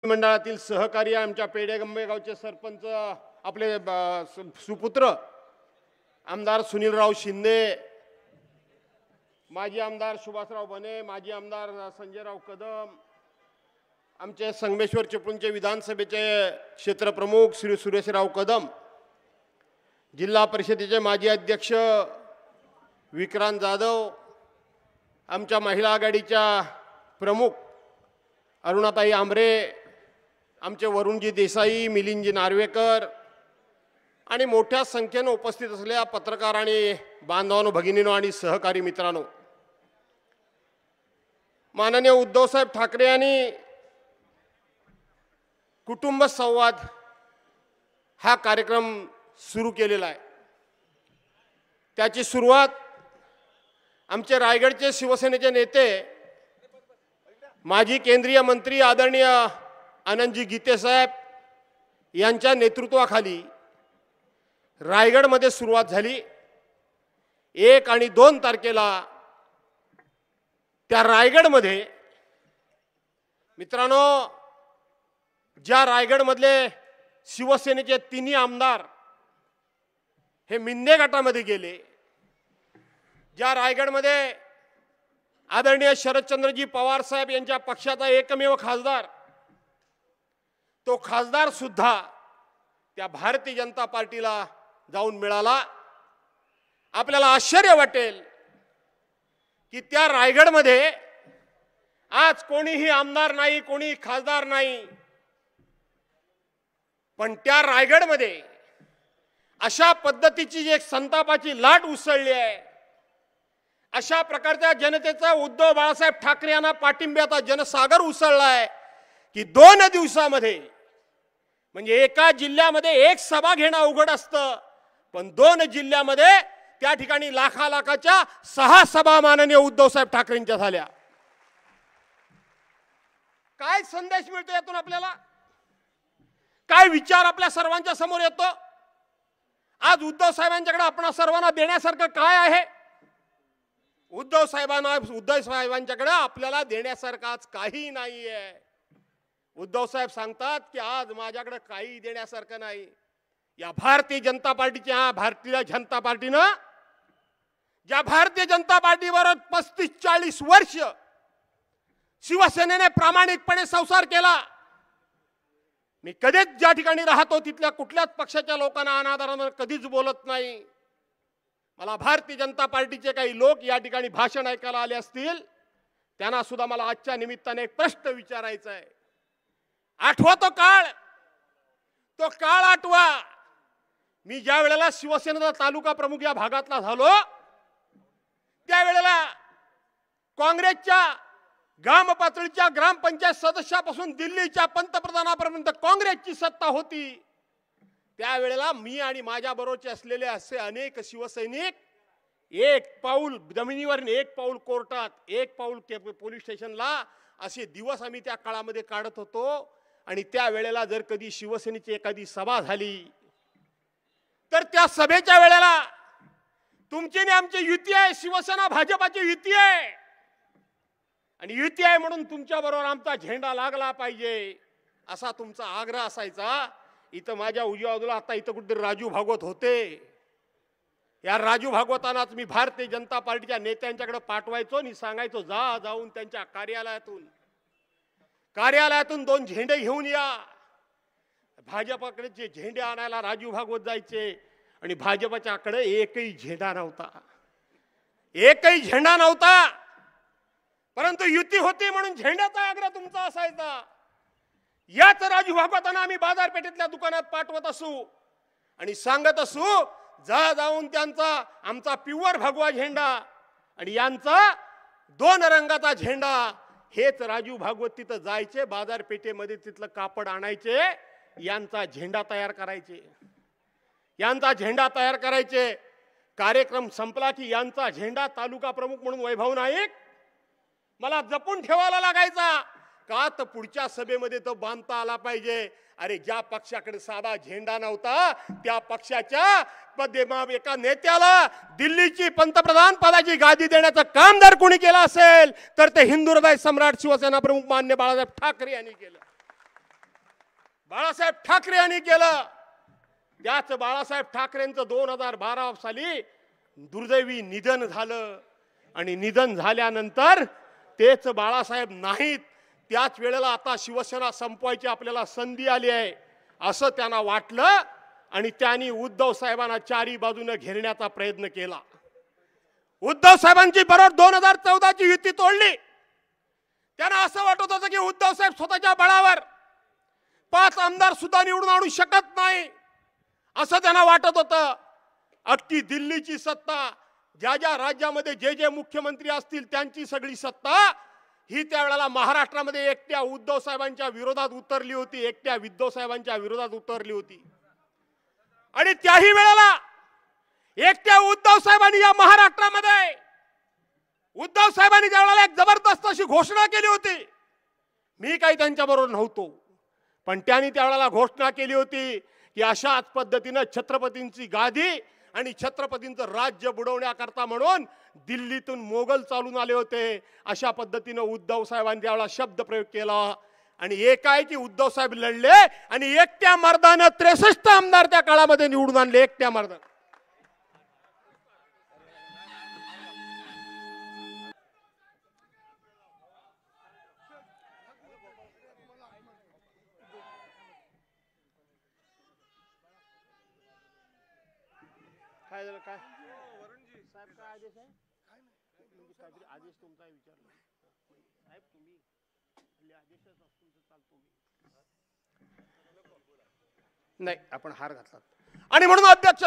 मंडळातील सहकारी आमच्या पेडेगंबे गावचे सरपंच आपले सुपुत्र आमदार सुनीलराव शिंदे, माजी आमदार सुभाषराव बने, माजी आमदार संजयराव कदम, आमचे संगमेश्वर चिपळूणचे विधानसभेचे क्षेत्रप्रमुख श्री सुरेशराव कदम, जिल्हा परिषदेचे माजी अध्यक्ष विक्रांत जाधव, आमच्या महिला आघाडीच्या प्रमुख अरुणाताई आंबरे, आमचे वरुणजी देसाई, मिलिंदजी नार्वेकर आणि मोठ्या संख्येने उपस्थित असलेल्या पत्रकार आणि बांधवांनो, भगिनींनो आणि सहकारी मित्रांनो, माननीय उद्धवसाहेब ठाकरे यांनी कुटुंब संवाद हा कार्यक्रम सुरू केलेला आहे। त्याची सुरुवात आमचे रायगडचे शिवसेनेचे नेते माजी केंद्रीय मंत्री आदरणीय आनंदजी गीते साहेब यांच्या नेतृत्वाखाली रायगडमध्ये सुरुवात झाली। 1 आणि 2 तारखेला त्या रायगडमध्ये मित्रांनो, ज्या रायगडमधले शिवसेनेचे 3 आमदार हे मिंदे गटामध्ये गेले, ज्या रायगडमध्ये आदरणीय शरदचंद्रजी पवार साहेब यांच्या पक्षाचा एकमेव खासदार, तो खासदार सुद्धा त्या भारतीय जनता पार्टीला जाऊन मिळाला। आपल्याला आश्चर्य वाटेल की त्या रायगडमध्ये आज कोणीही आमदार नाही, कोणी खासदार नाही, पण त्या रायगडमध्ये अशा पद्धतीची जी एक संतापाची लाट उसळली आहे, अशा प्रकारच्या जनतेचा उद्धव बाळासाहेब ठाकरे यांना पाठिंब्याचा जनसागर उसळला आहे की 2 दिवसामध्ये, म्हणजे एका जिल्ह्यामध्ये एक सभा घेणं अवघड असतं, पण 2 जिल्ह्यामध्ये त्या ठिकाणी लाखाच्या 6 सभा माननीय उद्धवसाहेब ठाकरेंच्या झाल्या। काय संदेश मिळतो यातून आपल्याला? काय विचार आपल्या सर्वांच्या समोर येतो? आज उद्धव साहेबांच्याकडे आपण सर्वांना देण्यासारखं काय आहे? उद्धव साहेबांच्याकडे आपल्याला देण्यासारखं आज काही नाहीये। उद्धव साहेब सांगतात की आज माझ्याकडे काही देण्यासारखं नाही। या भारतीय जनता पार्टीच्या ज्या भारतीय जनता पार्टीवर 35-40 वर्ष शिवसेनेने प्रामाणिकपणे संसार केला, मी कधीच ज्या ठिकाणी राहतो तिथल्या कुठल्याच पक्षाच्या लोकांना अनादराने कधीच बोलत नाही। मला भारतीय जनता पार्टीचे काही लोक या ठिकाणी भाषण ऐकायला आले असतील, त्यांना सुद्धा मला आजच्या निमित्ताने एक प्रश्न विचारायचा आहे। आठवा तो काळ आठवा। मी ज्या वेळेला शिवसेनेचा तालुका प्रमुख या भागातला झालो, त्यावेळेला काँग्रेसच्या ग्राम पातळीच्या ग्रामपंचायत सदस्यापासून दिल्लीच्या पंतप्रधानापर्यंत काँग्रेसची सत्ता होती। त्यावेळेला मी आणि माझ्या बरोबरचे असलेले असे अनेक शिवसैनिक 1 पाऊल जमिनीवर, 1 पाऊल कोर्टात, 1 पाऊल पोलीस स्टेशनला, असे दिवस आम्ही त्या काळामध्ये काढत होतो। आणि त्यावेळेला जर कधी शिवसेनेची एखादी सभा झाली तर त्या सभेच्या वेळेला तुमची आणि आमची युती आहे, शिवसेना भाजपाची युती आहे, आणि युती आहे म्हणून तुमच्या बरोबर आमचा झेंडा लागला पाहिजे असा तुमचा आग्रह असायचा। इथं माझ्या उजव्या बाजूला आता इथं कुठेतरी राजू भागवत होते। या राजू भागवतानाच मी भारतीय जनता पार्टीच्या नेत्यांच्याकडे पाठवायचो आणि सांगायचो, जाऊन त्यांच्या कार्यालयातून 2 झेंडे घेऊन या। भाजपाकडे झेंडे आणायला राजू भागवत जायचे आणि भाजपाच्याकडे एकही झेंडा नव्हता, परंतु युती होती म्हणून झेंड्याचा आग्रह तुमचा असायचा। याच राजू भागवतांना आम्ही बाजारपेठेतल्या दुकानात पाठवत असू आणि सांगत असू, जाऊन त्यांचा आमचा प्युअर भगवा झेंडा आणि यांचा 2 रंगाचा झेंडा, हेच राजू भागवत तिथं जायचे, बाजारपेठेमध्ये तिथलं कापड आणायचे, यांचा झेंडा तयार करायचे। कार्यक्रम संपला की यांचा झेंडा तालुका प्रमुख म्हणून वैभव नाईक मला जपून ठेवायला लागायचा, का तर पुढच्या सभेमध्ये तो बांधता आला पाहिजे। अरे ज्या पक्षाकडे साधा झेंडा नव्हता त्या पक्षाच्या एका नेत्याला दिल्लीची पंतप्रधान पदाची गादी देण्याचं काम जर कोणी केलं असेल तर ते हिंदू हृदय सम्राट शिवसेना प्रमुख मान्य बाळासाहेब ठाकरे यांनी केलं। बाळासाहेब ठाकरे यांनी केलं. त्याच बाळासाहेब ठाकरेंचं 2012 साली दुर्दैवी निधन झालं आणि निधन झाल्यानंतर तेच बाळासाहेब नाहीत. त्याच वेळेला आता शिवसेना संपवायची आपल्याला संधी आली आहे असं त्यांना वाटलं आणि त्यांनी उद्धव साहेबांना चारी बाजूने घेरण्याचा प्रयत्न केला. उद्धव साहेबांची बरोबर 2014 ची युती तोडली. त्यांना असं वाटत होतं की उद्धव साहेब स्वतःच्या बळावर 5 आमदार सुद्धा निवडून आणू शकत नाही असं त्यांना वाटत होतं. अख्खी दिल्लीची सत्ता, ज्या ज्या राज्यामध्ये जे जे मुख्यमंत्री असतील त्यांची सगळी सत्ता ही त्यावेळेला महाराष्ट्रामध्ये एकट्या उद्धव साहेबांच्या विरोधात उतरली होती, एकट्या उद्धव साहेबांच्या विरोधात उतरली होती. आणि त्याही वेळेला एकट्या उद्धव साहेबांनी या महाराष्ट्रामध्ये उद्धव साहेबांनी त्यावेळेला एक जबरदस्त अशी घोषणा केली होती. मी काही त्यांच्याबरोबर नव्हतो, पण त्यांनी त्यावेळेला घोषणा केली होती की अशाच पद्धतीने छत्रपतींची गादी आणि छत्रपतींचं राज्य बुडवण्याकरता म्हणून दिल्लीतून मोगल चालून आले होते. अशा पद्धतीने उद्धव साहेबांनी त्यावेळेला शब्द प्रयोग केला आणि एकाएकी उद्धव साहेब लढले आणि एकट्या मर्दानं 63 आमदार त्या काळामध्ये निवडून आणले. एकट्या मर्दानं. काय झालं काय साहेब काय आदेश आहे? काहीतरी आदेश तुमचा विचारला साहेब, तुम्ही आदेशच असतो चालतो नाही, आपण हार घातला. आणि म्हणून अध्यक्ष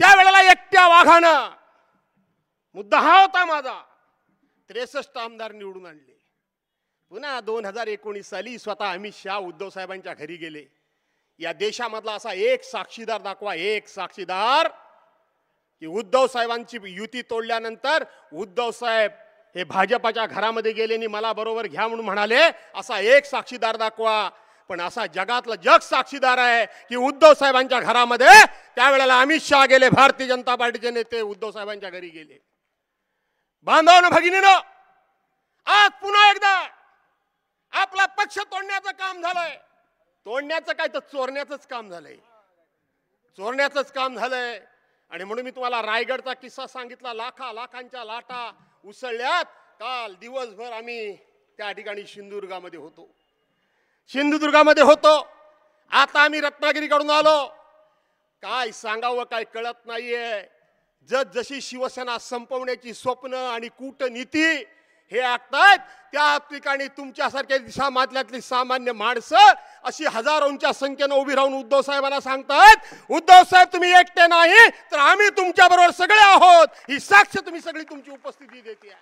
त्यावेळेला एकट्या वाघानं, मुद्दा हा होता माझा, 63 आमदार निवडून आणले. पुन्हा 2019 साली स्वतः अमित शहा उद्धव साहेबांच्या घरी गेले. या देशामधला असा एक साक्षीदार दाखवा, एक साक्षीदार की उद्धव साहेबांची युती तोडल्यानंतर उद्धव साहेब हे भाजपाच्या घरामध्ये गेले आणि मला बरोबर घ्या म्हणून म्हणाले, असा एक साक्षीदार दाखवा. पण असा जगातला जग साक्षीदार आहे की उद्धव साहेबांच्या घरामध्ये त्यावेळेला अमित शहा गेले, भारतीय जनता पार्टीचे नेते उद्धव साहेबांच्या घरी गेले. बांधवांनो भगिनीनो, आज पुन्हा एकदा आपला पक्ष तोडण्याचं काम झालंय. तोडण्याचं काय तर चोरण्याचंच काम झालंय, चोरण्याचंच काम झालंय. आणि म्हणून मी तुम्हाला रायगडचा किस्सा सांगितला. लाखांच्या लाटा उसळल्यात. काल दिवसभर आम्ही त्या ठिकाणी सिंधुदुर्गामध्ये होतो. आता आम्ही रत्नागिरीकडून आलो. काय सांगावं काय कळत नाहीये. जशी शिवसेना संपवण्याची स्वप्न आणि कूटनीती हे आखतायत, त्या ठिकाणी तुमच्यासारख्या समाजातली सामान्य माणसं अशी हजारोंच्या संख्येने उभी राहून उद्धव साहेबांना सांगतायत, उद्धव साहेब तुम्ही एकटे नाही तर आम्ही तुमच्या बरोबर सगळे आहोत. ही साक्ष तुम्ही सगळी तुमची उपस्थिती देते आहे,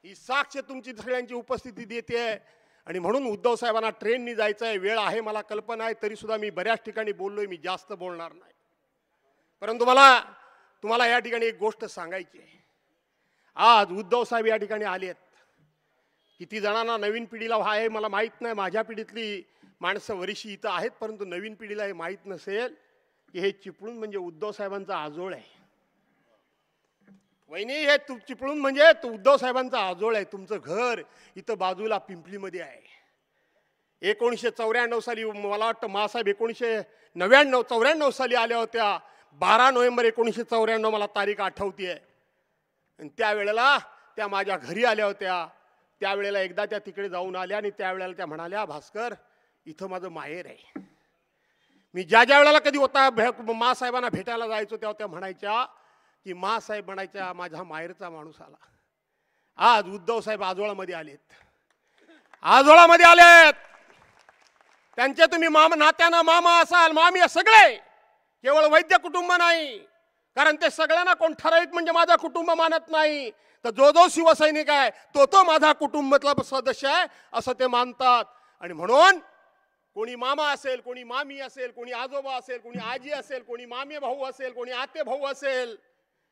ही साक्ष तुमची सगळ्यांची उपस्थिती देते. आणि म्हणून उद्धव साहेबांना ट्रेननी जायचं आहे, वेळ आहे, मला कल्पना आहे, तरी सुद्धा मी बऱ्याच ठिकाणी बोललोय. मी जास्त बोलणार नाही, परंतु तुम्हाला या ठिकाणी एक गोष्ट सांगायची आहे. आज उद्धव साहेब या ठिकाणी आलेत. किती जणांना नवीन पिढीला आहे मला माहित नाही, माझ्या पिढीतली माणसं वरिष्ठी इथं आहेत, परंतु नवीन पिढीला हे माहित नसेल की हे चिपळूण म्हणजे उद्धव साहेबांचा आजोळ आहे. वहिनी, हे चिपळूण म्हणजे उद्धव साहेबांचा आजोळ आहे. तुमचं घर इथं बाजूला पिंपलीमध्ये आहे. 1994 साली मला वाटतं मासाहेब 1994 साली आल्या होत्या. 12 नोव्हेंबर 1994 मला तारीख आठवतीये. आणि त्यावेळेला त्या माझ्या घरी आल्या होत्या. त्यावेळेला एकदा त्या तिकडे जाऊन आल्या आणि त्यावेळेला त्या म्हणाल्या, भास्कर इथं माझं माहेर आहे. मी ज्या वेळेला कधी होता मासाहेबांना भेटायला जायचो तेव्हा त्या म्हणायच्या की मासाहेब म्हणायच्या माझ्या माहेरचा माणूस आला. आज उद्धव साहेब आजोळामध्ये आलेत. त्यांचे तुम्ही नात्यानं मामा असाल, मामी सगळे, केवळ वैद्य कुटुंब नाही, कारण ते सगळ्यांना कोण ठराविक म्हणजे माझा कुटुंब मानत नाही. तर जो शिवसैनिक आहे तो माझा कुटुंबातला सदस्य आहे असं ते मानतात. आणि म्हणून कोणी मामा असेल, कोणी मामी असेल, कोणी आजोबा असेल, कोणी आजी असेल, कोणी मामे भाऊ असेल, कोणी आते भाऊ असेल,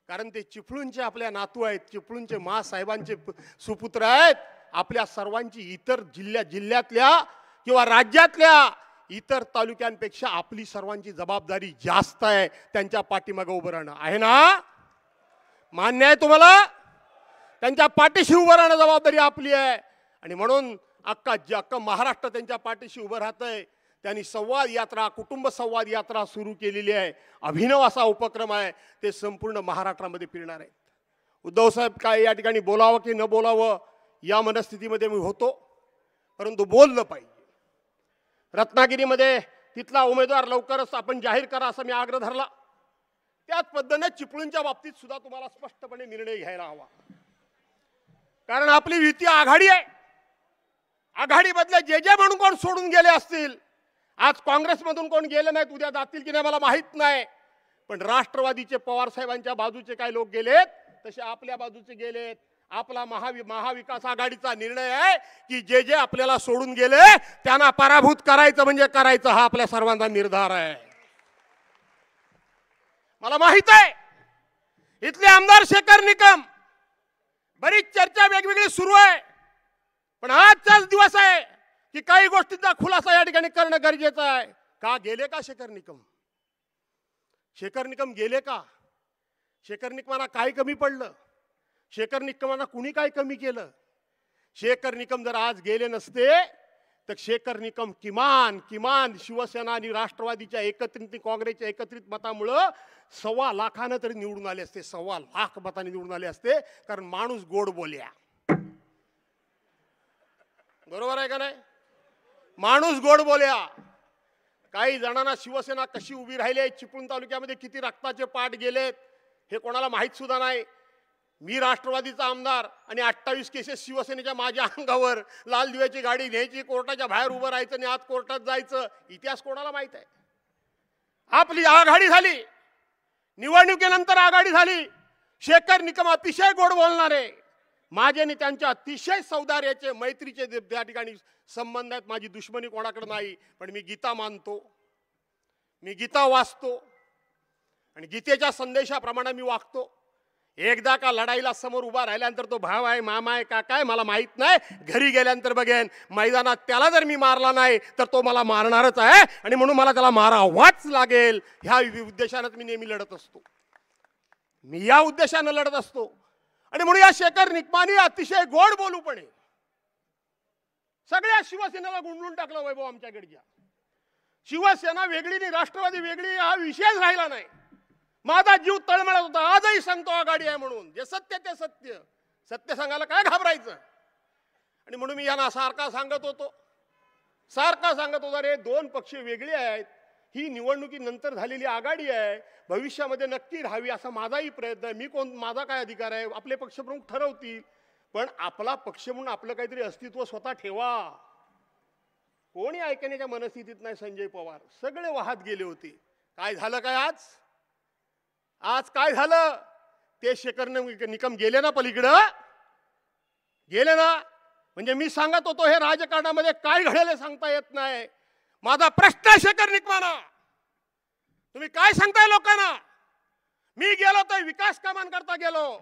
कारण ते चिपळूणचे आपल्या नातू आहेत, चिपळूणचे मासाहेबांचे सुपुत्र आहेत. आपल्या सर्वांची इतर जिल्ह्यातल्या किंवा राज्यातल्या इतर तालुक्यांपेक्षा आपली सर्वांची जबाबदारी जास्त आहे. त्यांच्या पाठीमागे उभं राहणं आहे ना, मान्य आहे तुम्हाला? त्यांच्या पाठीशी उभं राहणं जबाबदारी आपली आहे. आणि म्हणून अख्खा महाराष्ट्र त्यांच्या पाठीशी उभं राहतंय. त्यांनी संवाद यात्रा, कुटुंब संवाद यात्रा सुरू केलेली आहे. अभिनव असा उपक्रम आहे. ते संपूर्ण महाराष्ट्रामध्ये फिरणार आहेत. उद्धव साहेब काय या ठिकाणी बोलावं की न बोलावं या मनस्थितीमध्ये मी होतो, परंतु बोललं पाहिजे. रत्नागिरीमध्ये तिथला उमेदवार लवकरच आपण जाहीर करा असा मी आग्रह धरला. त्याच पद्धतीने चिपळूणच्या बाबतीत सुद्धा तुम्हाला स्पष्टपणे निर्णय घ्यायला हवा. कारण आपली युती आघाडी आहे. आघाडीमधले जे म्हणून कोण सोडून गेले असतील, आज काँग्रेसमधून कोण गेले नाहीत, उद्या जातील की नाही मला माहित नाही, पण राष्ट्रवादीचे पवार साहेबांच्या बाजूचे काही लोक गेलेत, तसे आपल्या बाजूचे गेलेत. आपला महाविकास आघाडीचा निर्णय आहे की जे आपल्याला सोडून गेले त्यांना पराभूत करायचं म्हणजे करायचं, हा आपल्या सर्वांचा निर्धार आहे. मला माहित आहे इथले आमदार शेखर निकम, बरीच चर्चा वेगवेगळी सुरू आहे, पण आजचाच दिवस आहे की काही गोष्टींचा खुलासा या ठिकाणी करणं गरजेचं आहे. का गेले का शेखर निकम? शेखर निकम गेले का? शेखर निकमांना काय कमी पडलं? शेखर निकमांना कुणी काय कमी केलं? शेखर निकम जर आज गेले नसते तर शेखर निकम किमान शिवसेना आणि राष्ट्रवादीच्या एकत्रित, काँग्रेसच्या एकत्रित मतामुळं 1.25 लाखानं तरी निवडून आले असते. 1.25 लाख मतांनी निवडून आले असते. कारण माणूस गोड बोलया. बरोबर आहे का नाही? माणूस गोड बोलया. काही जणांना शिवसेना कशी उभी राहिली आहे, चिपळूण तालुक्यामध्ये किती रक्ताचे पाठ गेलेत हे कोणाला माहित सुद्धा नाही. मी राष्ट्रवादीचा आमदार आणि 28 केसेस शिवसेनेच्या माझ्या अंगावर, लाल दिव्याची गाडी न्यायची, कोर्टाच्या बाहेर उभं राहायचं आणि आत कोर्टात जायचं, इतिहास कोणाला माहित आहे? आपली आघाडी झाली, निवडणुकीनंतर आघाडी झाली. शेखर निकम अतिशय गोड बोलणारे, माझे आणि त्यांच्या अतिशय सौदार्याचे, मैत्रीचे त्या ठिकाणी संबंध आहेत. माझी दुश्मनी कोणाकडे नाही, पण मी गीता मानतो, मी गीता वाचतो आणि गीतेच्या संदेशाप्रमाणे मी वागतो. एकदा का लढाईला समोर उभा राहिल्यानंतर तो भाव आहे, मामा आहे, काका आहे मला माहित नाही, घरी गेल्यानंतर बघेन. मैदानात त्याला जर मी मारला नाही तर तो मला मारणारच आहे आणि म्हणून मला त्याला मारावाच लागेल. ह्या उद्देशाने मी नेहमी लढत असतो. मी या उद्देशाने लढत असतो आणि म्हणून या शेखर निकमानी अतिशय गोड बोलूपणे सगळ्या शिवसेनेला गुंडळून टाकलं. वैभव आमच्याकडच्या शिवसेना वेगळी नाही, राष्ट्रवादी वेगळी हा विषयच राहिला नाही. माझा जीव तळमळत होता. आजही सांगतो आघाडी आहे म्हणून. जे सत्य ते सत्य, सत्य सांगायला काय घाबरायचं? आणि म्हणून मी यांना सारखा सांगत होतो रे, 2 पक्ष वेगळे आहेत, ही निवडणुकीनंतर झालेली आघाडी आहे, भविष्यामध्ये नक्की राहावी असा माझाही प्रयत्न आहे. मी कोण, माझा काय अधिकार आहे? आपले पक्षप्रमुख ठरवतील, पण आपला पक्ष म्हणून आपलं काहीतरी अस्तित्व स्वतः ठेवा. कोणी ऐकण्याच्या मनस्थितीत नाही. संजय पवार सगळे वाहत गेले होते. काय झालं? काय आज काय झालं? ते शेखर निकम गेले ना, पलीकडं गेले ना. म्हणजे मी सांगत होतो हे राजकारणामध्ये काय घडेल सांगता येत नाही. माझा प्रश्न शेखर निकमाना, तुम्ही काय सांगताय लोकांना? मी गेलो तर विकास कामांकरता गेलो.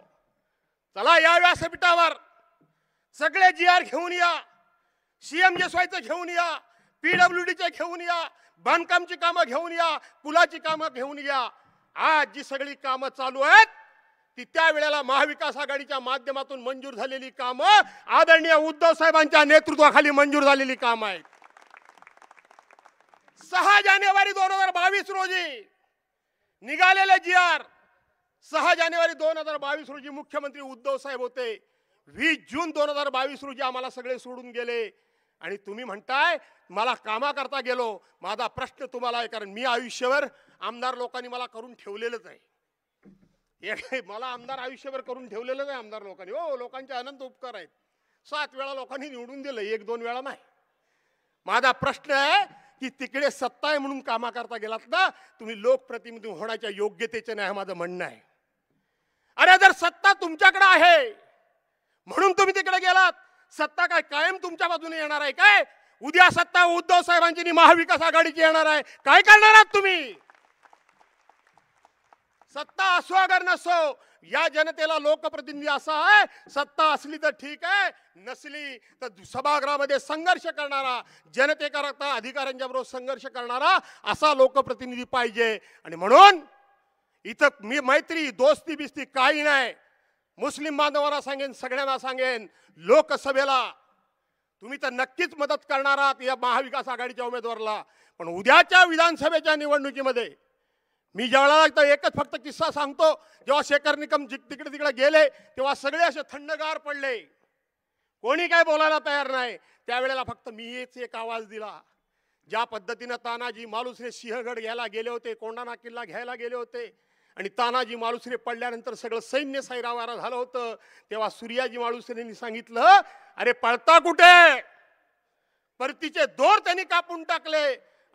चला या व्यासपीठावर सगळे GR घेऊन या, CMJSYचं घेऊन या, PWDचे घेऊन या, बांधकामची कामं घेऊन या, पुलाची कामं घेऊन या. आज जी सगळी कामं चालू आहेत ती त्यावेळेला महाविकास आघाडीच्या माध्यमातून मंजूर झालेली कामं, आदरणीय उद्धव साहेबांच्या नेतृत्वाखाली मंजूर झालेली कामं आहेत. 6 जानेवारी 2022 रोजी निघालेले GR, 6 जानेवारी 2022 रोजी मुख्यमंत्री उद्धव साहेब होते. 20 जून 2022 रोजी आम्हाला सगळे सोडून गेले आणि तुम्ही म्हणताय मला कामाकरता गेलो. माझा प्रश्न तुम्हाला आहे, कारण मी आयुष्यभर आमदार लोकांनी मला करून ठेवलेलंच आहे. मला आमदार आयुष्यभर करून ठेवलेलंच आहे आमदार लोकांनी. हो, लोकांचे अनंत उपकार आहेत. 7 वेळा लोकांनी निवडून दिलं, 1-2 वेळा नाही. माझा प्रश्न आहे की तिकडे सत्ता आहे म्हणून कामाकरता गेलात ना, तुम्ही लोकप्रतिनिधी होण्याच्या योग्यतेचे नाही, माझं म्हणणं आहे. अरे जर सत्ता तुमच्याकडे आहे म्हणून तुम्ही तिकडे गेलात, सत्ता काय कायम तुमच्या बाजूने येणार आहे काय? उद्या सत्ता उद्धव साहेबांची आणि महाविकास आघाडीची येणार आहे, काय करणार आहात तुम्ही? सत्ता असो अगर नसो, या जनतेला लोकप्रतिनिधी असा आहे, सत्ता असली तर ठीक आहे, नसली तर सभागृहामध्ये संघर्ष करणारा, जनतेकरता अधिकाऱ्यांच्या बरोबर संघर्ष करणारा असा लोकप्रतिनिधी पाहिजे. आणि म्हणून इथं मी मैत्री दोस्ती बिस्ती काही नाही. मुस्लिम बांधवांना सांगेन, सगळ्यांना सांगेन, लोकसभेला तुम्ही तर नक्कीच मदत करणार आहात या महाविकास आघाडीच्या उमेदवाराला, पण उद्याच्या विधानसभेच्या निवडणुकीमध्ये मी ज्यावेळेला तर एकच फक्त किस्सा सांगतो, जेव्हा शेखर निकम तिकडे तिकडे गेले तेव्हा सगळे असे थंडगार पडले, कोणी काय बोलायला तयार नाही. त्यावेळेला फक्त मीच एक आवाज दिला. ज्या पद्धतीनं तानाजी मालुसरे सिंहगड घ्यायला गेले होते, कोंढाणा किल्ला घ्यायला गेले होते आणि तानाजी मालुसरे पडल्यानंतर सगळं सैन्य सैरावारा झालं होतं, तेव्हा सूर्याजी मालुसरेंनी सांगितलं, अरे पळता कुठे? परतीचे दोर त्यांनी कापून टाकले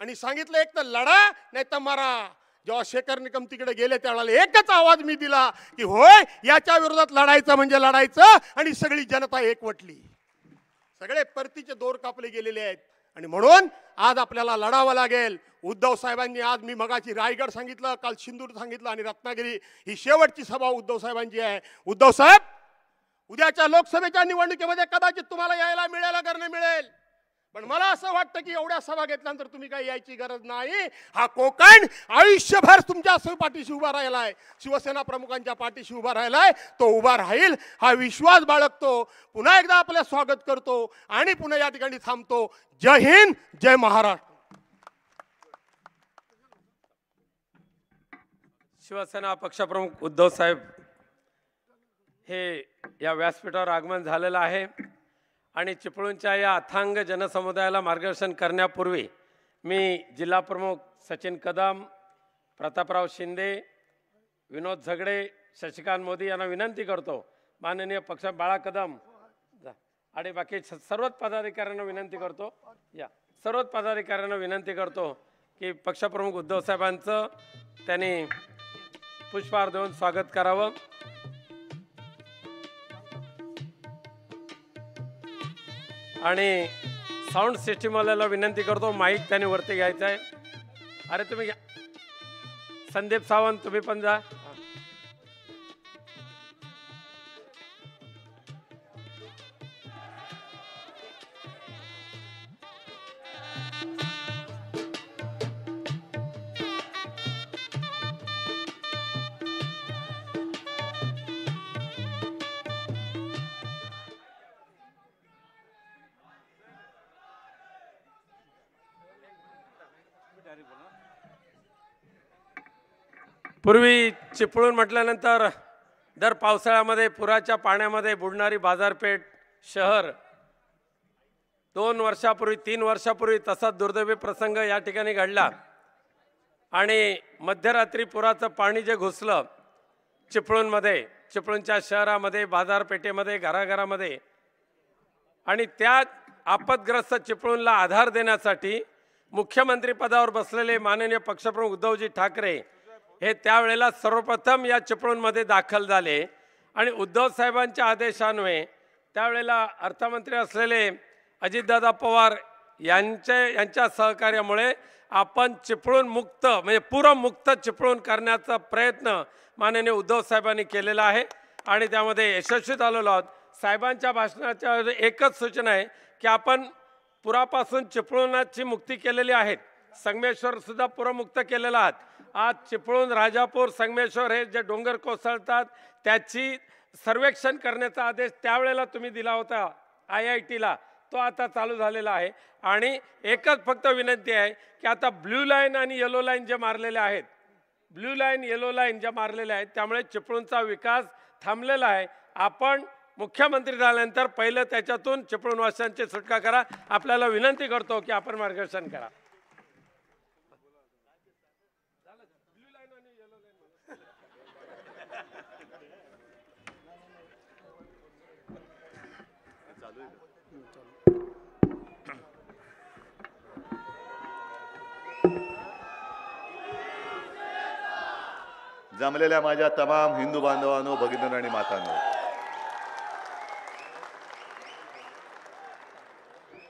आणि सांगितलं, एक तर लढा नाही तर मरा. जेव्हा शेखर निकम तिकडे गेले त्यावेळेला एकच आवाज मी दिला की होय, याच्या विरोधात लढायचं म्हणजे लढायचं, आणि सगळी जनता एकवटली. सगळे परतीचे दोर कापले गेलेले आहेत आणि म्हणून आज आपल्याला लढावं लागेल. उद्धव साहेबांनी आज मी मगाची रायगड सांगितलं, काल सिंधूर सांगितलं आणि रत्नागिरी ही शेवटची सभा उद्धव साहेबांची आहे. उद्धव साहेब, उद्याच्या लोकसभेच्या निवडणुकीमध्ये कदाचित तुम्हाला यायला मिळेल अगर नाही मिळेल, पण मला असं वाटतं की एवढ्या सभा घेतल्यानंतर तुम्ही काही यायची गरज नाही. हा कोकण आयुष्यभर तुमच्या पाठीशी उभा राहिलाय, शिवसेना प्रमुखांच्या पाठीशी उभा राहिलाय, तो उभा राहील हा विश्वास बाळगतो. पुन्हा एकदा आपलं स्वागत करतो आणि पुन्हा या ठिकाणी थांबतो. जय हिंद, जय महाराष्ट्र. शिवसेना पक्षप्रमुख उद्धव साहेब हे या व्यासपीठावर आगमन झालेलं आहे आणि चिपळूणच्या या अथांग जनसमुदायाला मार्गदर्शन करण्यापूर्वी मी जिल्हा प्रमुख सचिन कदम, प्रतापराव शिंदे, विनोद झगडे, शशिकांत मोदी यांना विनंती करतो, माननीय पक्ष बाळा कदम आणि बाकी सर्वच पदाधिकाऱ्यांना विनंती करतो, सर्वच पदाधिकाऱ्यांना विनंती करतो की पक्षप्रमुख उद्धव साहेबांचं त्यांनी पुष्पहार देऊन स्वागत करावं. आणि साऊंड सिस्टीमवाल्याला विनंती करतो, माईक त्याने वरती घ्यायचा आहे. अरे तुम्ही घ्या, संदीप सावंत तुम्ही पण जा. पूर्वी चिपळूण म्हटल्यानंतर दर पावसाळ्यामध्ये पुराच्या पाण्यामध्ये बुडणारी बाजारपेठ शहर, 2 वर्षापूर्वी 3 वर्षापूर्वी तसा दुर्दैवी प्रसंग या ठिकाणी घडला आणि मध्यरात्री पुराचं पाणी जे घुसलं चिपळूणमध्ये, चिपळूणच्या शहरामध्ये, बाजारपेठेमध्ये, घराघरामध्ये, आणि त्या आपदग्रस्त चिपळूणला आधार देण्यासाठी मुख्यमंत्री पदावर बसलेले माननीय पक्षप्रमुख उद्धवजी ठाकरे हे त्यावेळेला सर्वप्रथम या चिपळूणमध्ये दाखल झाले आणि उद्धव साहेबांच्या आदेशान्वये त्यावेळेला अर्थमंत्री असलेले अजितदादा पवार यांच्या सहकार्यामुळे आपण चिपळूण मुक्त म्हणजे पूरमुक्त चिपळूण करण्याचा प्रयत्न माननीय उद्धव साहेबांनी केलेला आहे आणि त्यामध्ये यशस्वी झालेलो आहोत. साहेबांच्या भाषणाच्या एकच सूचना आहे की आपण पुरापासून चिपळूणाची मुक्ती केलेली आहे, संगमेश्वर सुद्धा पुरमुक्त केलेला आहात. आज चिपळूण, राजापूर, संगमेश्वर हे जे डोंगर कोसळतात त्याची सर्वेक्षण करण्याचा आदेश त्यावेळेला तुम्ही दिला होता IITला, तो आता चालू झालेला आहे. आणि एकच फक्त विनंती आहे की आता ब्ल्यू लाईन आणि येलो लाईन जे मारलेले आहेत, ब्ल्यू लाईन येलो लाईन ज्या मारलेल्या आहेत, त्यामुळे चिपळूणचा विकास थांबलेला आहे. आपण मुख्यमंत्री झाल्यानंतर पहिलं त्याच्यातून चिपळूणवासियांची सुटका करा. आपल्याला विनंती करतो की आपण मार्गदर्शन करा. जमलेल्या माझ्या तमाम हिंदू बांधवांनो, भगिनींनो आणि मातांनो,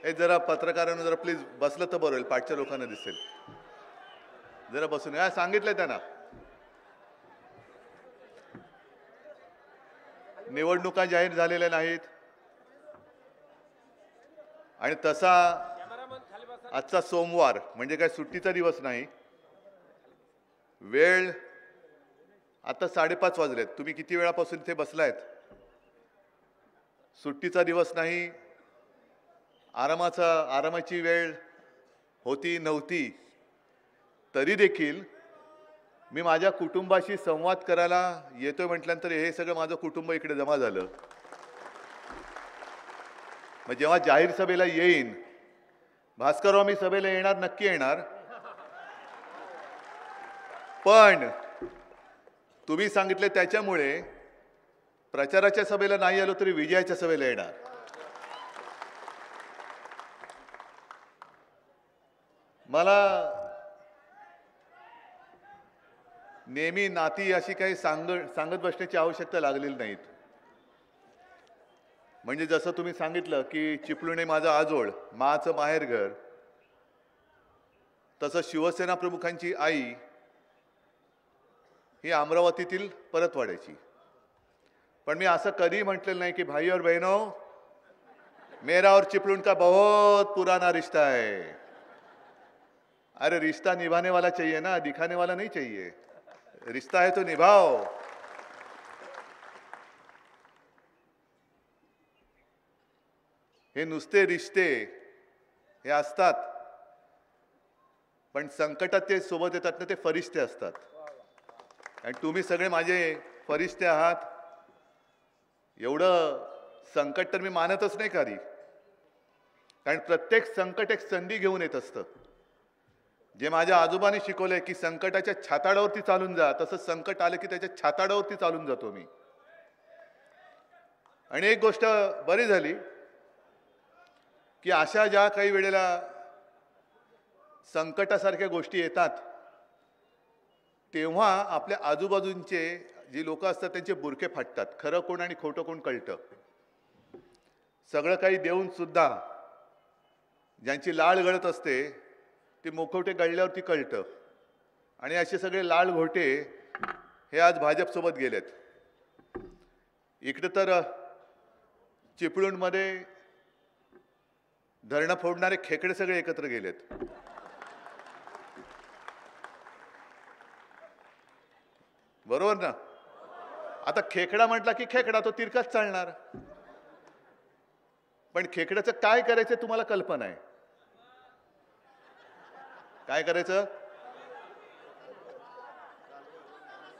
हे जरा पत्रकारांनो जरा प्लीज बसलं तर बरं होईल, पाठच्या लोकांना दिसेल. जरा बसून या, सांगितलंय त्यांना. निवडणुका जाहीर झालेल्या नाहीत आणि तसा आजचा सोमवार म्हणजे काय सुट्टीचा दिवस नाही. वेळ आता 5:30 वाजलेत. तुम्ही किती वेळापासून इथे बसलायत? सुट्टीचा दिवस नाही आरामाची वेळ होती नव्हती, तरी देखील मी माझ्या कुटुंबाशी संवाद करायला येतोय म्हटल्यानंतर हे सगळं माझं कुटुंब इकडे जमा झालं. मग जेव्हा जाहीर सभेला येईन, भास्करराव मी सभेला येणार, नक्की येणार, पण तुम्ही सांगितले त्याच्यामुळे प्रचाराच्या सभेला नाही आलो तरी विजयाच्या सभेला येणार. मला नेहमी नाती अशी काही सांगत बसण्याची आवश्यकता लागलेली नाहीत. म्हणजे जसं तुम्ही सांगितलं की चिपळूण हे माझं आजोळ, माचं माहेरघर, तसं शिवसेना प्रमुखांची आई ही अमरावतीतील परतवाड्याची. पण मी असं कधी म्हटलेलं नाही की भाई और बहनों, मेरा और चिपळूण का बहुत पुराना रिश्ता है. अरे रिश्ता निभाने वाला चाहिए ना, दिखाने वाला नहीं चाहिए. रिश्ता है तो निभाओ. हे नुसते रिश्ते हे असतात, पण संकटात ते सोबत येतात ना, ते फरिश्ते असतात. आणि तुम्ही सगळे माझे फरिश्ते आहात. एवढं संकट तर मी मानतच नाही कधी, कारण प्रत्येक संकट एक संधी घेऊन येत असतं. जे माझ्या आजोबांनी शिकवलंय की संकटाच्या छाताडावरती चालून जा, तसं संकट आलं की त्याच्या छाताडावरती चालून जातो मी. आणि एक गोष्ट बरी झाली की अशा ज्या काही वेळेला संकटासारख्या गोष्टी येतात, तेव्हा आपल्या आजूबाजूंचे जी लोक असतात त्यांचे बुरखे फाटतात. खरं कोण आणि खोटं कोण कळतं. सगळं काही देऊन सुद्धा ज्यांची लाळ गळत असते ते मुखवटे गळल्यावरती कळतं. आणि असे सगळे लाल घोटे हे आज भाजपसोबत गेलेत. इकडे तर चिपळूणमध्ये धरणं फोडणारे खेकडे सगळे एकत्र गेलेत. बरोबर ना? आता खेकडा म्हटला की खेकडा तो तिरकाच चालणार. पण खेकड्याचं काय करायचं तुम्हाला कल्पना आहे? काय करायचं?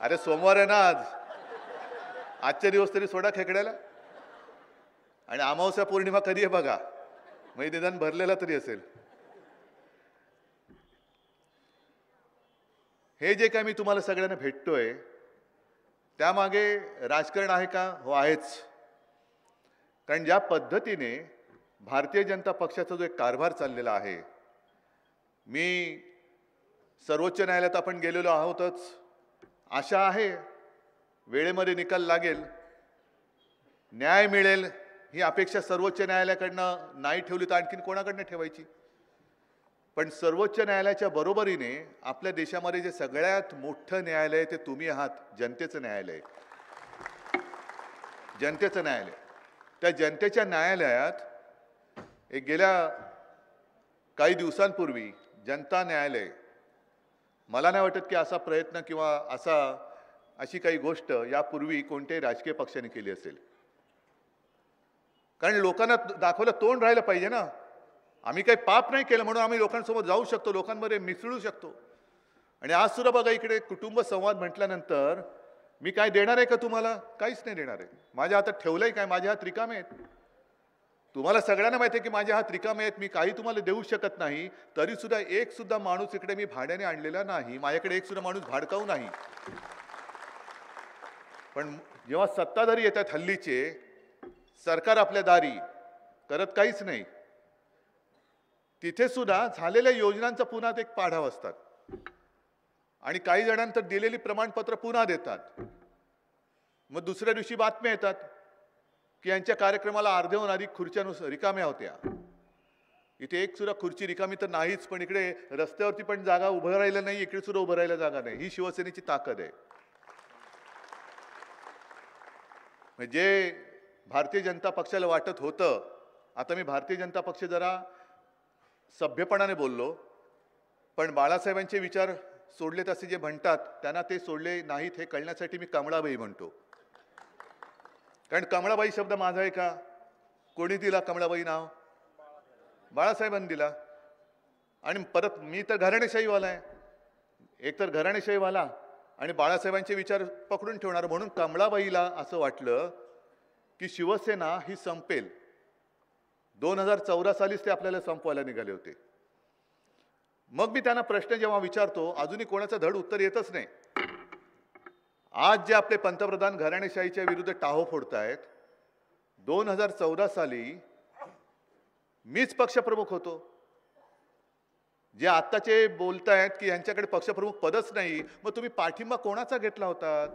अरे सोमवार आहे ना आज. आजचे दिवस तरी सोडा खेकड्याला. आणि अमावस्या पौर्णिमा कधी आहे बघा, म्हणजे निदान भरलेला तरी असेल. हे जे काय मी तुम्हाला सगळ्यांना भेटतोय त्यामागे राजकारण आहे का? हो, आहेच. कारण ज्या पद्धतीने भारतीय जनता पक्षाचा जो एक कारभार चाललेला आहे, मी सर्वोच्च न्यायालयात आपण गेलेलो आहोतच. आशा आहे वेळेमध्ये निकाल लागेल, न्याय मिळेल ही अपेक्षा सर्वोच्च न्यायालयाकडनं नाही ठेवली तर आणखीन कोणाकडनं ठेवायची? पण सर्वोच्च न्यायालयाच्या बरोबरीने आपल्या देशामध्ये जे सगळ्यात मोठं न्यायालय ते तुम्ही आहात, जनतेचं न्यायालय. जनतेचं न्यायालय. त्या जनतेच्या न्यायालयात एक गेल्या काही दिवसांपूर्वी जनता न्यायालय, मला नाही वाटत की असा प्रयत्न किंवा अशी काही गोष्ट यापूर्वी कोणत्याही राजकीय पक्षाने केली असेल. कारण लोकांना दाखवलं तोंड राहिलं पाहिजे ना. आम्ही काही पाप नाही केलं म्हणून आम्ही लोकांसोबत जाऊ शकतो, लोकांमध्ये मिसळू शकतो. आणि आज सुद्धा बघा इकडे कुटुंब संवाद म्हटल्यानंतर मी काय देणार आहे का तुम्हाला? काहीच नाही देणार आहे. माझ्या हातात ठेवलंय काय? माझे हात रिकामे आहेत. तुम्हाला सगळ्यांना माहिती आहे की माझे हात रिकामे आहेत. मी काही तुम्हाला देऊ शकत नाही. तरी सुद्धा एक सुद्धा माणूस इकडे मी भाड्याने आणलेला नाही. माझ्याकडे एक सुद्धा माणूस भाडकाऊ नाही. पण जेव्हा सत्ताधारी येतात हल्लीचे, सरकार आपल्या दारी करत काहीच नाही, तिथे सुद्धा झालेल्या योजनांचा पुन्हा एक पाढाव असतात. आणि काही जणांतर दिलेली प्रमाणपत्र पुन्हा देतात. मग दुसऱ्या दिवशी बातम्या येतात की यांच्या कार्यक्रमाला अर्ध्याहून अधिक खुर्च्या रिकाम्या होत्या. इथे एक सुद्धा खुर्ची रिकामी तर नाहीच, पण इकडे रस्त्यावरती पण जागा उभं राहिला नाही, इकडे सुद्धा उभं राहायला जागा नाही. ही शिवसेनेची ताकद आहे. म्हणजे भारतीय जनता पक्षाला वाटत होतं, आता मी भारतीय जनता पक्ष जरा सभ्यपणाने बोललो, पण बाळासाहेबांचे विचार सोडलेत असे जे म्हणतात त्यांना ते सोडले नाहीत हे कळण्यासाठी मी कमळाबाई म्हणतो. कारण कमळाबाई शब्द माझा आहे का? कोणी दिला कमळाबाई नाव? बाळासाहेबांनी दिला. आणि परत मी तर घराणेशाहीवाला आहे, एक तर घराणेशाहीवाला आणि बाळासाहेबांचे विचार पकडून ठेवणार. म्हणून कमळाबाईला असं वाटलं की शिवसेना ही संपेल. 2014 सालीच ते आपल्याला संपवायला निघाले होते. मग मी त्यांना प्रश्न जेव्हा विचारतो, अजूनही कोणाचं धड उत्तर येतच नाही. आज जे आपले पंतप्रधान घराणेशाहीच्या विरुद्ध टाहो फोडतायत, 2014 साली मीच पक्षप्रमुख होतो. जे आत्ताचे बोलतायत की यांच्याकडे पक्षप्रमुख पदच नाही, मग तुम्ही पाठिंबा कोणाचा घेतला होता?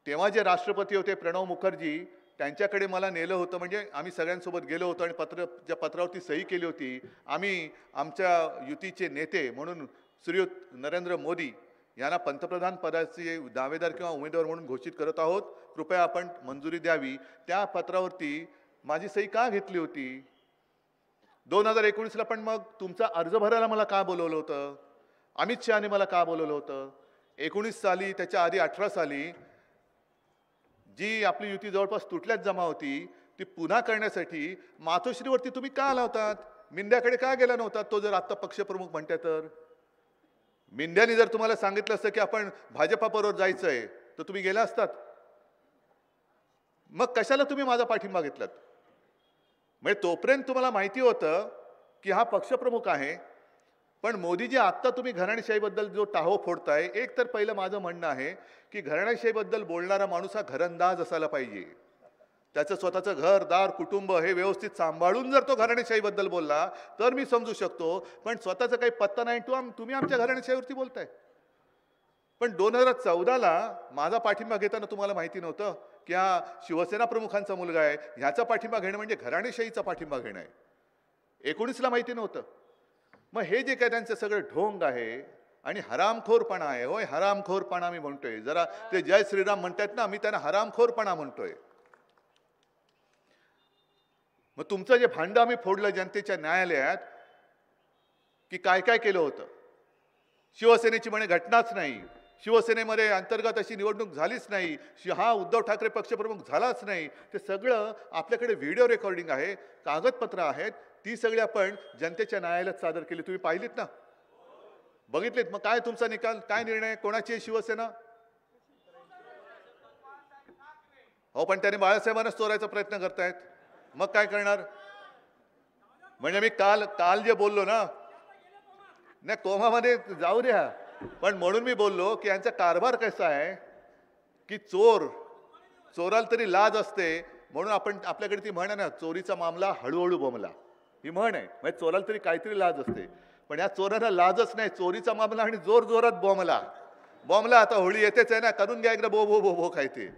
तेव्हा जे राष्ट्रपती होते प्रणव मुखर्जी, त्यांच्याकडे मला नेलं होतं. म्हणजे आम्ही सगळ्यांसोबत गेलो होतो आणि ज्या पत्रावरती सही केली होती. आम्ही आमच्या युतीचे नेते म्हणून श्रीयुत नरेंद्र मोदी यांना पंतप्रधान पदाचे दावेदार किंवा उमेदवार म्हणून घोषित करत आहोत, कृपया आपण मंजुरी द्यावी. त्या पत्रावरती माझी सही का घेतली होती? 2019ला पण मग तुमचा अर्ज भरायला मला का बोलवलं होतं? अमित शहाने मला का बोलवलं होतं? 19 साली, त्याच्या आधी 18 साली जी आपली युती जवळपास तुटल्याच जमा होती, ती पुन्हा करण्यासाठी मातोश्रीवरती तुम्ही का आला होतात? मिंद्याकडे का गेला नव्हता? तो जर आत्ता पक्षप्रमुख म्हणते तर मिंद्याने जर तुम्हाला सांगितलं असतं की आपण भाजपाबरोबर जायचंय, तर तुम्ही गेला असतात. मग कशाला तुम्ही माझा पाठिंबा घेतलात? म्हणजे तोपर्यंत तुम्हाला माहिती होतं की हा पक्षप्रमुख आहे. पण मोदीजी, आत्ता तुम्ही घराणेशाहीबद्दल जो टाहो फोडताय, एक तर पहिलं माझं म्हणणं आहे की घराणेशाहीबद्दल बोलणारा माणूस हा घरंदाज असायला पाहिजे. त्याचं स्वतःचं घर दार कुटुंब हे व्यवस्थित सांभाळून जर तो घराणेशाहीबद्दल बोलला तर मी समजू शकतो. पण स्वतःचा काही पत्ता नाही, तुम्ही आमच्या घराणेशाहीवरती बोलताय. पण 2014ला माझा पाठिंबा घेताना तुम्हाला माहिती नव्हतं की हा शिवसेना प्रमुखांचा मुलगा आहे, ह्याचा पाठिंबा घेणं म्हणजे घराणेशाहीचा पाठिंबा घेणं आहे. 19ला माहिती नव्हतं. मग हे जे काय त्यांचं सगळं ढोंग आहे आणि हरामखोरपणा आहे, होय हरामखोरपणा मी म्हणतोय. जरा ते जय श्रीराम म्हणतात ना, मी त्यांना हरामखोरपणा म्हणतोय. मग तुमचं जे भांडं आम्ही फोडलं जनतेच्या न्यायालयात की काय काय केलं होतं. शिवसेनेची म्हणे घटनाच नाही, शिवसेनेमध्ये अंतर्गत अशी निवडणूक झालीच नाही, हा उद्धव ठाकरे पक्षप्रमुख झालाच नाही. ते सगळं आपल्याकडे व्हिडिओ रेकॉर्डिंग आहे, कागदपत्र आहेत, ती सगळी आपण जनतेच्या न्यायालयात सादर केली. तुम्ही पाहिलीत ना, बघितलीत. मग काय तुमचा निकाल, काय निर्णय, कोणाची आहे शिवसेना? हो, पण त्याने बाळासाहेबांनाच चोरायचा प्रयत्न करतायत. मग काय करणार? म्हणजे मी काल जे बोललो ना, नाही कोमामध्ये जाऊ द्या, पण म्हणून मी बोललो की यांचा कारभार कसा आहे की चोराला तरी लाज असते. म्हणून आपल्याकडे ती म्हण आहे ना, चोरीचा मामला हळूहळू बोंबला, ही म्हण आहे. म्हणजे चोराला तरी काहीतरी लाज असते, पण या चोराला लाजच नाही. चोरीचा मामला आणि जोर जोरात बॉम्बला. आता होळी येतेच आहे ना, करून घ्या एकदा बो बो बो बो काय ते.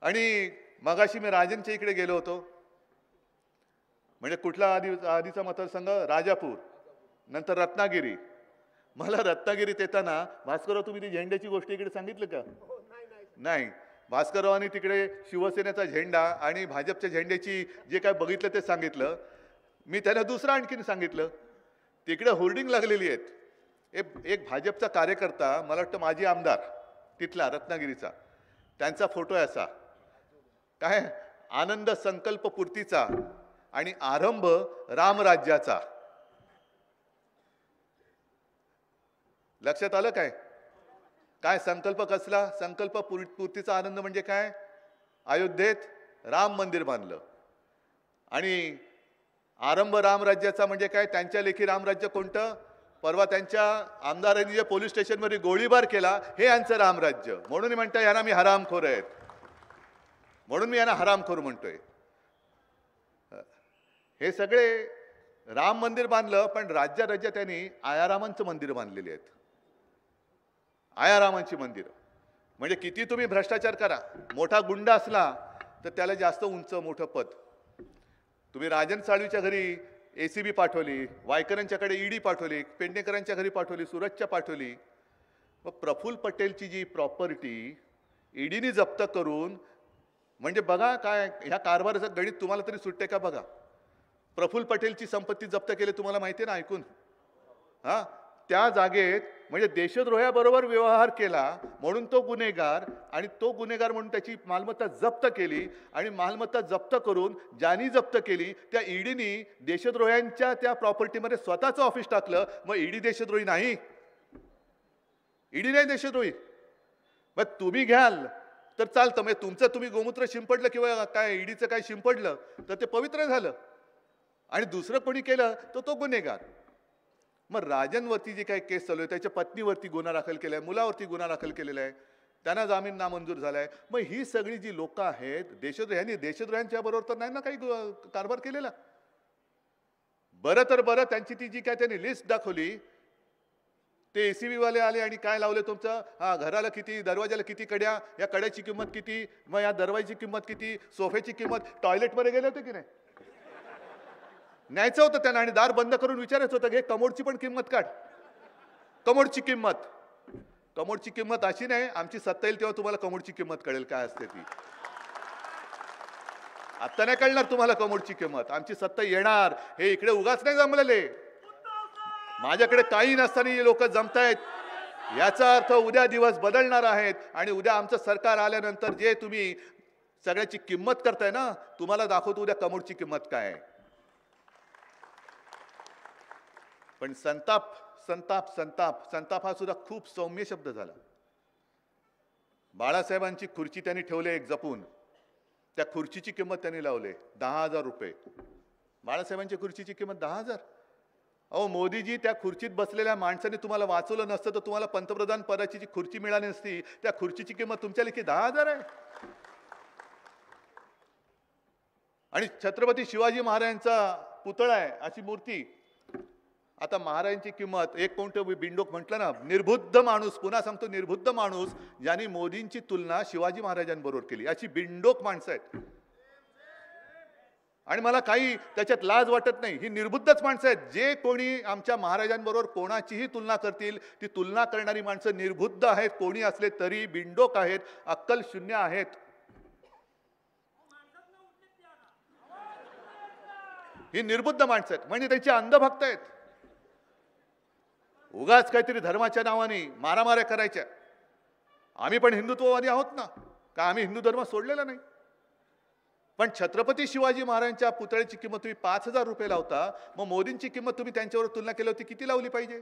आणि मगाशी मी राजनच्या इकडे गेलो होतो. म्हणजे कुठला आधीचा मतदारसंघ? राजापूर, नंतर रत्नागिरी. मला रत्नागिरीत येताना भास्करराव, तुम्ही ती झेंड्याची गोष्ट इकडे सांगितलं का? नाही. भास्कररावांनी तिकडे शिवसेनेचा झेंडा आणि भाजपच्या झेंड्याची जे काय बघितलं ते सांगितलं. मी त्यांना दुसरं आणखीन सांगितलं. तिकडे होर्डिंग लागलेली आहेत. एक भाजपचा कार्यकर्ता, मला वाटतं माजी आमदार तिथला रत्नागिरीचा, त्यांचा फोटो आहे असा, काय आनंद संकल्प पूर्तीचा आणि आरंभ रामराज्याचा. लक्षात आलं काय? काय संकल्प कसला? संकल्प पूर्तीचा आनंद म्हणजे काय? अयोध्येत राम मंदिर बांधलं. आणि आरंभ रामराज्याचा म्हणजे काय? त्यांच्या लेखी रामराज्य कोणतं? परवा त्यांच्या आमदारांनी जे पोलीस स्टेशनवर गोळीबार केला, हे यांचं रामराज्य. म्हणून म्हणताय यांना मी हरामखोर आहेत, म्हणून मी यांना हरामखोर म्हणतोय. हे सगळे राम मंदिर बांधलं, पण राज्यात त्यांनी आयारामांचं मंदिर बांधलेली आहेत. आयारामांची मंदिर म्हणजे किती तुम्ही भ्रष्टाचार करा, मोठा गुंड असला तर त्याला जास्त उंच मोठं पद. तुम्ही राजन साळवीच्या घरी ACB पाठवली, वायकरांच्याकडे ED पाठवली, पेडणेकरांच्या घरी पाठवली, सुरतच्या पाठवली. मग प्रफुल्ल पटेलची जी प्रॉपर्टी EDने जप्त करून, म्हणजे बघा काय ह्या कारभाराचं गणित तुम्हाला तरी सुटते का? बघा, प्रफुल्ल पटेलची संपत्ती जप्त केली, तुम्हाला माहिती आहे ना ऐकून? त्या जागेत म्हणजे देशद्रोहाबरोबर व्यवहार केला म्हणून तो गुन्हेगार, आणि तो गुन्हेगार म्हणून त्याची मालमत्ता जप्त केली, आणि मालमत्ता जप्त करून ज्यांनी जप्त केली त्या ईडीनी देशद्रोह्यांच्या त्या प्रॉपर्टीमध्ये स्वतःचं ऑफिस टाकलं. मग ईडी देशद्रोही नाही? ईडी नाही देशद्रोही? मग तुम्ही घ्याल तर चालतं, म्हणजे तुमचं तुम्ही गोमूत्र शिंपडलं किंवा काय ईडीचं काय शिंपडलं तर ते पवित्र झालं, आणि दुसरं कोणी केलं तर तो गुन्हेगार. मग राजनवरती जी काही केस चालू आहे, त्याच्या पत्नीवरती गुन्हा दाखल केला आहे, मुलावरती गुन्हा दाखल केलेला आहे, त्यांना जामीन नामंजूर झाला आहे. मग ही सगळी जी लोक आहेत देशद्रोह्यांनी, देशद्रोह्यांच्या बरोबर तर नाही ना काही कारभार केलेला? बरं तर बरं, त्यांची ती जी काय त्यांनी लिस्ट दाखवली, ते ACB वाले आले आणि काय लावले तुमचं, हा घराला किती, दरवाजाला किती कड्या, या कड्याची किंमत किती, मग या दरवाजाची किंमत किती, सोफ्याची किंमत. टॉयलेटमध्ये गेले होते की नाही? न्यायचं होतं त्यांना आणि दार बंद करून विचारायचं होतं की कमोडची पण किंमत काढ. कमोडची किंमत, कमोडची किंमत अशी नाही, आमची सत्ता येईल तेव्हा तुम्हाला कमोडची किंमत कळेल काय असते ती. आता नाही कळणार तुम्हाला कमोडची किंमत, आमची सत्ता येणार. हे इकडे उगाच नाही जमलेले, माझ्याकडे काही नसताना हे लोक जमतायत. याचा अर्थ उद्या दिवस बदलणार आहेत, आणि उद्या आमचं सरकार आल्यानंतर जे तुम्ही सगळ्याची किंमत करताय ना, तुम्हाला दाखवतो उद्या कमोडची किंमत काय आहे. पण संताप संताप संताप संताप हा सुद्धा खूप सौम्य शब्द झाला. बाळासाहेबांची खुर्ची त्यांनी ठेवले एक जपून, त्या खुर्चीची किंमत त्यांनी लावले 10,000 रुपये. बाळासाहेबांच्या खुर्चीची किंमत 10,000. अहो मोदीजी, त्या खुर्चीत बसलेल्या माणसाने तुम्हाला वाचवलं नसतं तर तुम्हाला पंतप्रधान पदाची जी खुर्ची मिळाली नसती, त्या खुर्चीची किंमत तुमच्या लेखी 10,000 आहे. आणि छत्रपती शिवाजी महाराजांचा पुतळा आहे अशी मूर्ती, आता महाराजांची किंमत एक कोणतं बिंडोक म्हटलं ना, निर्बुद्ध माणूस, पुन्हा सांगतो निर्बुद्ध माणूस, ज्यांनी मोदींची तुलना शिवाजी महाराजांबरोबर केली, अशी बिंडोक माणसं आहेत. आणि मला काही त्याच्यात लाज वाटत नाही, ही निर्बुद्धच माणसं आहेत. जे कोणी आमच्या महाराजांबरोबर कोणाचीही तुलना करतील, ती तुलना करणारी माणसं निर्बुद्ध आहेत, कोणी असले तरी बिंडोक आहेत, अक्कल शून्य आहेत. ही निर्बुद्ध माणसं आहेत, म्हणजे त्यांची अंधभक्त आहेत. उगाच काहीतरी धर्माच्या नावाने मारामाऱ्या करायच्या. आम्ही पण हिंदुत्ववादी आहोत ना, का आम्ही हिंदू धर्म सोडलेला नाही? पण छत्रपती शिवाजी महाराजांच्या पुतळ्याची किंमत तुम्ही 5,000 रुपये लावता, मग मोदींची किंमत तुम्ही त्यांच्यावर तुलना केली होती किती लावली पाहिजे?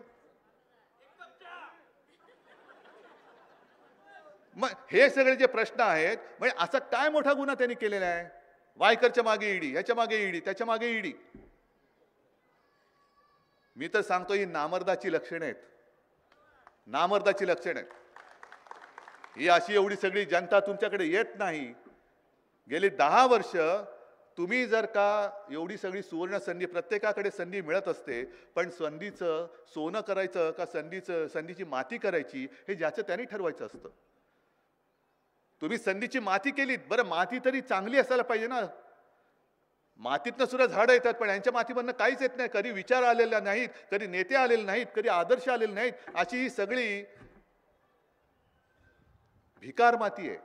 मग हे सगळे जे प्रश्न आहेत, म्हणजे असा काय मोठा गुन्हा त्यांनी केलेला आहे? वायकरच्या मागे ईडी, ह्याच्या मागे ईडी, त्याच्या मागे ईडी. मी तर सांगतो ही नामर्दाची लक्षणे आहेत, नामर्दाची लक्षणे आहेत. ही अशी एवढी सगळी जनता तुमच्याकडे येत नाही. गेली 10 वर्ष तुम्ही जर का एवढी सगळी सुवर्ण संधी, प्रत्येकाकडे संधी मिळत असते, पण संधीचं सोनं करायचं का संधीची माती करायची हे ज्याचं त्यांनी ठरवायचं असतं. तुम्ही संधीची माती केलीत, बरं माती तरी चांगली असायला पाहिजे ना. मातीतनं सुद्धा झाडं येतात, पण यांच्या मातीमधनं काहीच येत नाही. कधी विचार आलेला नाहीत, कधी नेते आलेले नाहीत, कधी आदर्श आलेले नाहीत, अशी ही सगळी भिकार माती आहे.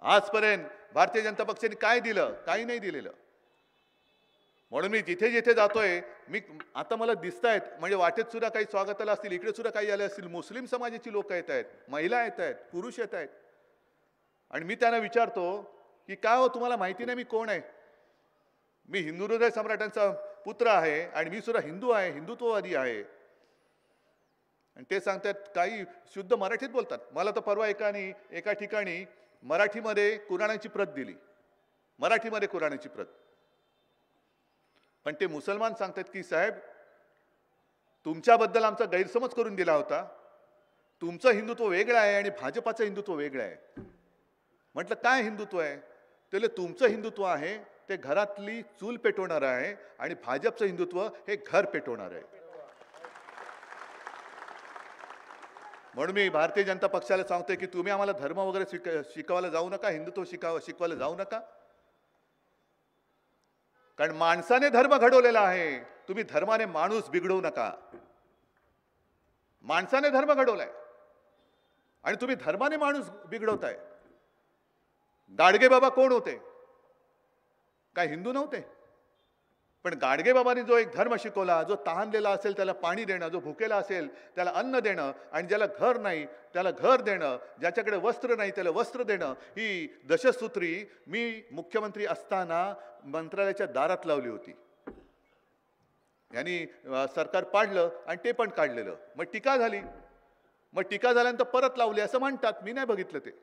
आजपर्यंत भारतीय जनता पक्षाने काय दिलं? काही नाही दिलेलं. म्हणून मी जिथे जिथे जातोय, मी आता मला दिसत आहेत, म्हणजे वाटेत सुद्धा काही स्वागताला असतील, इकडे सुद्धा काही आले असतील, मुस्लिम समाजाची लोक येत आहेत, महिला येत आहेत, पुरुष येत आहेत. आणि मी त्यांना विचारतो की काय हो, तुम्हाला माहिती नाही मी कोण आहे? मी हिंदू हृदय सम्राटांचा पुत्र आहे, आणि मी सुद्धा हिंदू आहे, हिंदुत्ववादी आहे. आणि ते सांगतात, काही शुद्ध मराठीत बोलतात. मला तर परवा एका ठिकाणी मराठीमध्ये कुराणाची प्रत दिली, मराठीमध्ये कुराणाची प्रत. पण ते मुसलमान सांगतात की साहेब, तुमच्याबद्दल आमचा गैरसमज करून दिला होता, तुमचं हिंदुत्व वेगळं आहे आणि भाजपाचं हिंदुत्व वेगळं आहे. म्हटलं काय हिंदुत्व आहे? त्याला तुमचं हिंदुत्व आहे ते घरातली चूल पेटवणार आहे, आणि भाजपचं हिंदुत्व हे घर पेटवणार आहे. म्हणून मी भारतीय जनता पक्षाला सांगतोय की तुम्ही आम्हाला धर्म वगैरे शिकवायला जाऊ नका, हिंदुत्व शिकवायला जाऊ नका. कारण माणसाने धर्म घडवलेला आहे, तुम्ही धर्माने माणूस बिघडवू नका. माणसाने धर्म घडवलाय आणि तुम्ही धर्माने माणूस बिघडवताय. गाडगे बाबा कोण होते? काय हिंदू नव्हते? पण गाडगेबाबांनी जो एक धर्म शिकवला, जो तहानलेला असेल त्याला पाणी देणं, जो भुकेला असेल त्याला अन्न देणं, आणि ज्याला घर नाही त्याला घर देणं, ज्याच्याकडे वस्त्र नाही त्याला वस्त्र देणं, ही दशसूत्री मी मुख्यमंत्री असताना मंत्रालयाच्या दारात लावली होती. यांनी सरकार पाडलं आणि ते पण काढलेलं. मग टीका झाली, मग टीका झाल्यानंतर परत लावली असं म्हणतात. मी नाही बघितलं ते.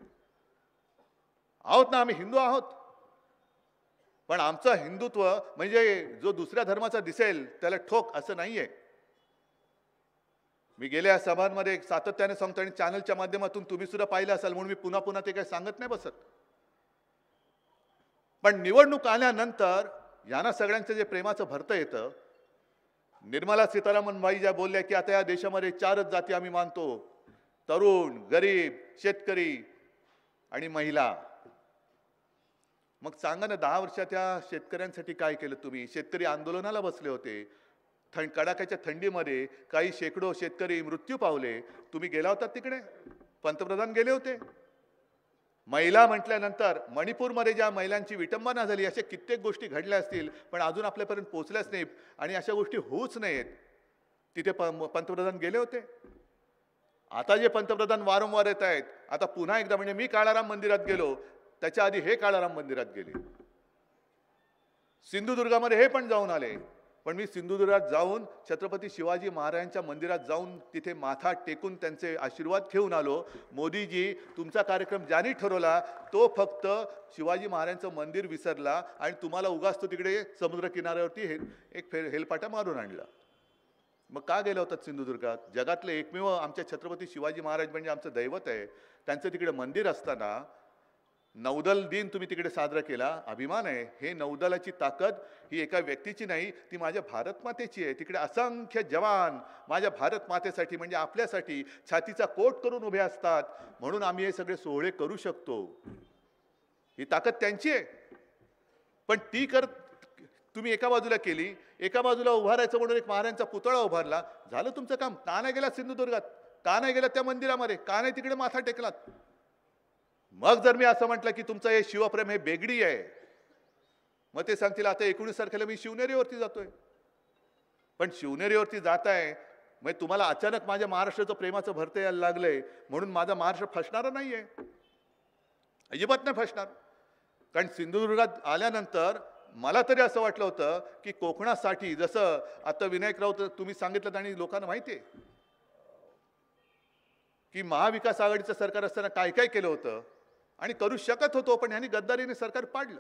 आहोत ना, आम्ही हिंदू आहोत, पण आमचं हिंदुत्व म्हणजे जो दुसऱ्या धर्माचा दिसेल त्याला ठोक असं नाहीये. मी गेल्या सभांमध्ये सातत्याने सांगतो आणि चॅनलच्या माध्यमातून तुम्ही सुद्धा पाहिलं असाल, म्हणून मी पुन्हा पुन्हा ते काही सांगत नाही बसत. पण निवडणूक आल्यानंतर यांना सगळ्यांचं जे प्रेमाचं भरतं येतं. निर्मला सीतारामन बाई ज्या बोलल्या की आता या देशामध्ये 4च जाती आम्ही मानतो, तरुण, गरीब, शेतकरी आणि महिला. मग सांगा ना, 10 वर्षात त्या शेतकऱ्यांसाठी काय केलं तुम्ही? शेतकरी आंदोलनाला बसले होते. कडाक्याच्या थंडीमध्ये काही शेकडो शेतकरी मृत्यू पावले. तुम्ही गेला होता तिकडे? पंतप्रधान गेले होते. महिला म्हटल्यानंतर मणिपूरमध्ये ज्या महिलांची विटंबना झाली, अशा कित्येक गोष्टी घडल्या असतील, पण अजून आपल्यापर्यंत पोहोचल्याच नाहीत आणि अशा गोष्टी होऊच नाहीत. तिथे पंतप्रधान गेले होते. आता जे पंतप्रधान वारंवार येत आहेत, आता पुन्हा एकदा म्हणजे मी काळाराम मंदिरात गेलो, त्याच्या आधी हे काळाराम मंदिरात गेले. सिंधुदुर्गामध्ये हे पण जाऊन आले. पण मी सिंधुदुर्गात जाऊन छत्रपती शिवाजी महाराजांच्या मंदिरात जाऊन तिथे माथा टेकून त्यांचे आशीर्वाद घेऊन आलो. मोदीजी, तुमचा कार्यक्रम ज्यांनी ठरवला तो फक्त शिवाजी महाराजांचं मंदिर विसरला आणि तुम्हाला उगाच तो तिकडे समुद्र किनाऱ्यावरती एक हेलपाटा मारून आणला. मग का गेला होता सिंधुदुर्गात? जगातले एकमेव आमच्या छत्रपती शिवाजी महाराज म्हणजे आमचं दैवत आहे, त्यांचं तिकडे मंदिर असताना नौदल दिन तुम्ही तिकडे साजरा केला. अभिमान आहे. हे नौदलाची ताकद ही एका व्यक्तीची नाही, ती माझ्या भारत मातेची आहे. तिकडे असंख्य जवान माझ्या भारत मातेसाठी म्हणजे आपल्यासाठी छातीचा कोट करून उभे असतात, म्हणून आम्ही हे सगळे सोहळे करू शकतो. ही ताकद त्यांची आहे. पण ती तुम्ही एका बाजूला केली, एका बाजूला उभारायचं म्हणून एक महाराजांचा पुतळा उभारला. झालं तुमचं काम. का नाही गेला सिंधुदुर्गात? का नाही गेला त्या मंदिरामध्ये? का नाही तिकडे माथा टेकलात? मग जर मी असं म्हटलं की तुमचं हे शिवप्रेम हे बेगडी आहे, मग ते सांगतील आता 19 तारखेला मी शिवनेरीवरती जातोय. पण शिवनेरीवरती जात आहे म्हणजे तुम्हाला अचानक माझ्या महाराष्ट्राचं प्रेमाचं भरतं यायला लागलंय म्हणून माझा महाराष्ट्र फसणारा नाहीये, अजिबात नाही फसणार. कारण सिंधुदुर्गात आल्यानंतर मला तरी असं वाटलं होतं की कोकणासाठी, जसं आता विनायक राऊत तुम्ही सांगितलं आणि लोकांना माहिती आहे की महाविकास आघाडीचं सरकार असताना काय काय केलं होतं आणि करू शकत होतो, पण ह्यांनी गद्दारीने सरकार पाडलं.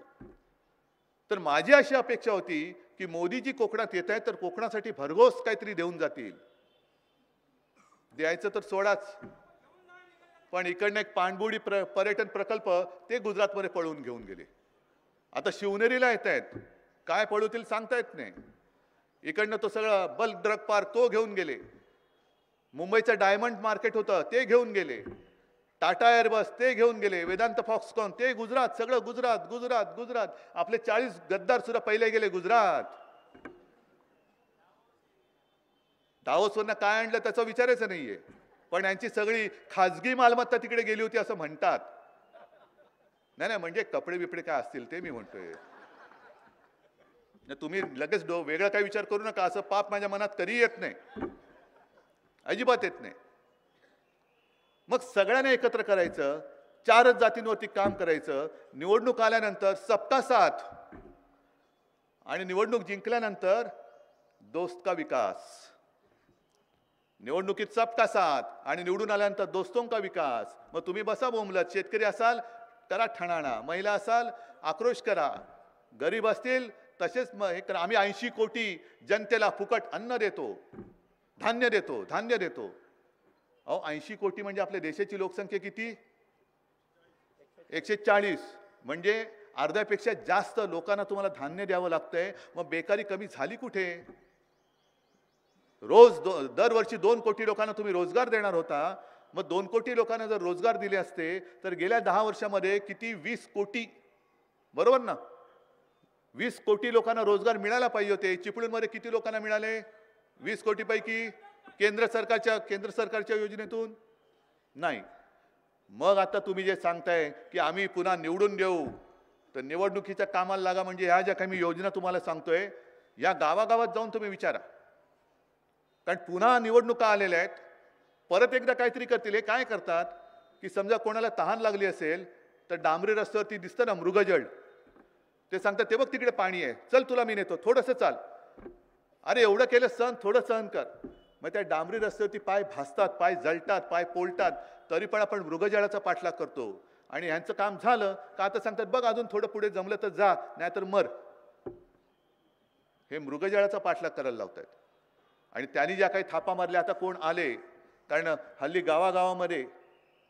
तर माझी अशी अपेक्षा होती की मोदीजी कोकणात येत आहेत तर कोकणासाठी भरघोस काहीतरी देऊन जातील. द्यायचं तर सोडाच, पण इकडनं एक पाणबुडी पर्यटन प्रकल्प ते गुजरातमध्ये पळवून घेऊन गेले. आता शिवनेरीला येत आहेत, काय पळवतील सांगता येत नाही. इकडनं तो सगळा बल्क ड्रग पार्क तो घेऊन गेले. मुंबईचं डायमंड मार्केट होतं ते घेऊन गेले. टाटा एअरबस ते घेऊन गेले. वेदांत फॉक्सकॉन ते गुजरात, सगळं गुजरात गुजरात गुजरात. आपले 40 गद्दार सुद्धा पहिले गेले गुजरात. दावोसवरनं काय आणलं त्याचा विचारायचं नाहीये, पण यांची सगळी खाजगी मालमत्ता तिकडे गेली होती असं म्हणतात. नाही म्हणजे कपडे बिपडे काय असतील ते मी म्हणतोय. तुम्ही लगेच वेगळा काही विचार करू नका. असं पाप माझ्या मनात कधी येत नाही, अजिबात येत नाही. मग सगळ्यांना एकत्र करायचं, 4च जातींवरती काम करायचं. निवडणूक आल्यानंतर सबका साथ आणि निवडणूक जिंकल्यानंतर दोस्त का विकास. निवडणुकीत सबका साथ आणि निवडून आल्यानंतर दोस्तों का विकास. मग तुम्ही बसा बोंबलत. शेतकरी असाल करा ठाणाणा, महिला असाल आक्रोश करा, गरीब असतील तसेच हे करा. आम्ही 80 कोटी जनतेला फुकट अन्न देतो, धान्य देतो. अहो 80 कोटी म्हणजे आपल्या देशाची लोकसंख्या किती? 140. म्हणजे अर्ध्यापेक्षा जास्त लोकांना तुम्हाला धान्य द्यावं लागतंय. मग बेकारी कमी झाली कुठे? दरवर्षी 2 कोटी लोकांना तुम्ही रोजगार देणार होता. मग 2 कोटी लोकांना जर रोजगार दिले असते तर गेल्या 10 वर्षामध्ये किती? 20 कोटी, बरोबर ना? 20 कोटी लोकांना रोजगार मिळाला पाहिजे होते. चिपळूणमध्ये किती लोकांना मिळाले? 20 कोटी पैकी केंद्र सरकारच्या योजनेतून नाही. मग आता तुम्ही जे सांगताय की आम्ही पुन्हा निवडून देऊ तर निवडणुकीच्या कामाला लागा, म्हणजे ह्या ज्या काही मी योजना तुम्हाला सांगतोय या गावागावात जाऊन तुम्ही विचारा, कारण पुन्हा निवडणुका आलेल्या आहेत, परत एकदा काहीतरी करतील. हे काय करतात की समजा कोणाला तहान लागली असेल तर डांबरी रस्त्यावरती दिसतं ना मृगजळ, ते सांगतात ते बघ तिकडे पाणी आहे, चल तुला मी नेतो, थोडंसं चाल. अरे एवढं केलं सहन, थोडं सहन कर. मग त्या डांबरी रस्त्यावरती पाय भासतात, पाय जळतात, पाय पोळतात, तरी पण आपण मृगजळाचा पाठलाग करतो. आणि ह्यांचं काम झालं का आता सांगतात बघ अजून थोडं पुढे जमलं तर जा, नाहीतर मर. हे मृगजळाचा पाठलाग करायला लावतात. आणि त्यांनी ज्या काही थापा मारल्या, आता कोण आले, कारण हल्ली गावागावामध्ये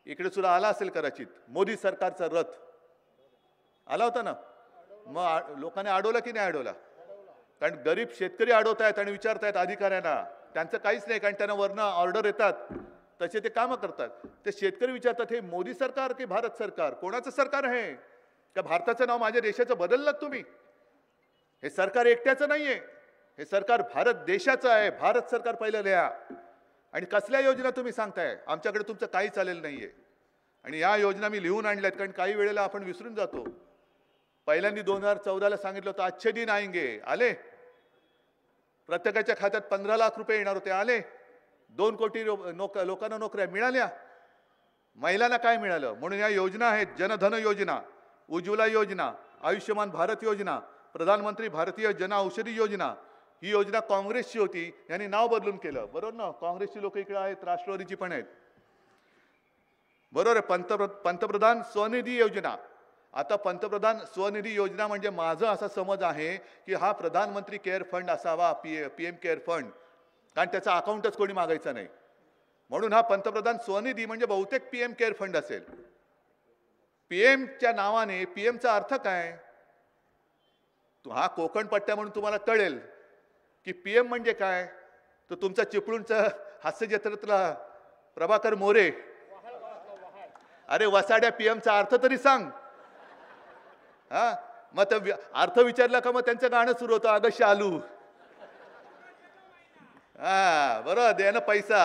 इकडे सुद्धा आला असेल कदाचित मोदी सरकारचा रथ आला होता ना, मग लोकांनी अडवला की नाही अडवला? कारण गरीब शेतकरी अडवतायत आणि विचारतायत अधिकाऱ्यांना, त्यांचं काहीच नाही, कारण त्यांना वरनं ऑर्डर येतात तसे ते कामं करतात. ते शेतकरी विचारतात हे मोदी सरकार की भारत सरकार, कोणाचं सरकार आहे? का भारताचं नाव माझ्या देशाचं बदललं तुम्ही? हे सरकार एकट्याचं नाहीये, हे सरकार भारत देशाचं आहे. भारत सरकार पहिलं लिहा. आणि कसल्या योजना तुम्ही सांगताय? आमच्याकडे तुमचं काही चालेल नाहीये. आणि या योजना मी लिहून आणल्यात, कारण काही वेळेला आपण विसरून जातो. पहिल्यांदा 2014ला सांगितलं होतं अच्छे दिन आएंगे, आले. प्रत्येकाच्या खात्यात 15 लाख रुपये येणार होते, आले. 2 कोटी लोकांना नोकऱ्या मिळाल्या. महिलांना काय मिळालं? म्हणून या योजना आहेत, जनधन योजना, उज्ज्वला योजना, आयुष्यमान भारत योजना, प्रधानमंत्री भारतीय जन औषधी योजना. ही योजना काँग्रेसची होती, यांनी नाव बदलून केलं. बरोबर ना? काँग्रेसची लोक इकडे आहेत, राष्ट्रवादीची पण आहेत. बरोबर आहे. पंतप्रधान स्वनिधी योजना. आता पंतप्रधान स्वनिधी योजना म्हणजे माझं असा समज आहे की हा प्रधानमंत्री केअर फंड असावा, पीएम केअर फंड, कारण त्याचा अकाउंटच कोणी मागायचं नाही. म्हणून हा पंतप्रधान स्वनिधी म्हणजे बहुतेक पीएम केअर फंड असेल. पीएमच्या नावाने पीएमचा अर्थ काय? हा कोकण पट्ट्या म्हणून तुम्हाला कळेल की पीएम म्हणजे काय. तर तुमचा चिपळूणचा हास्य जत्रेतला प्रभाकर मोरे, अरे वसाड्या पीएमचा अर्थ तरी सांग. हा, मग अर्थ विचारला का मग त्यांचं गाणं सुरू होतं, अगं शालू. हा बरोबर, दे ना पैसा.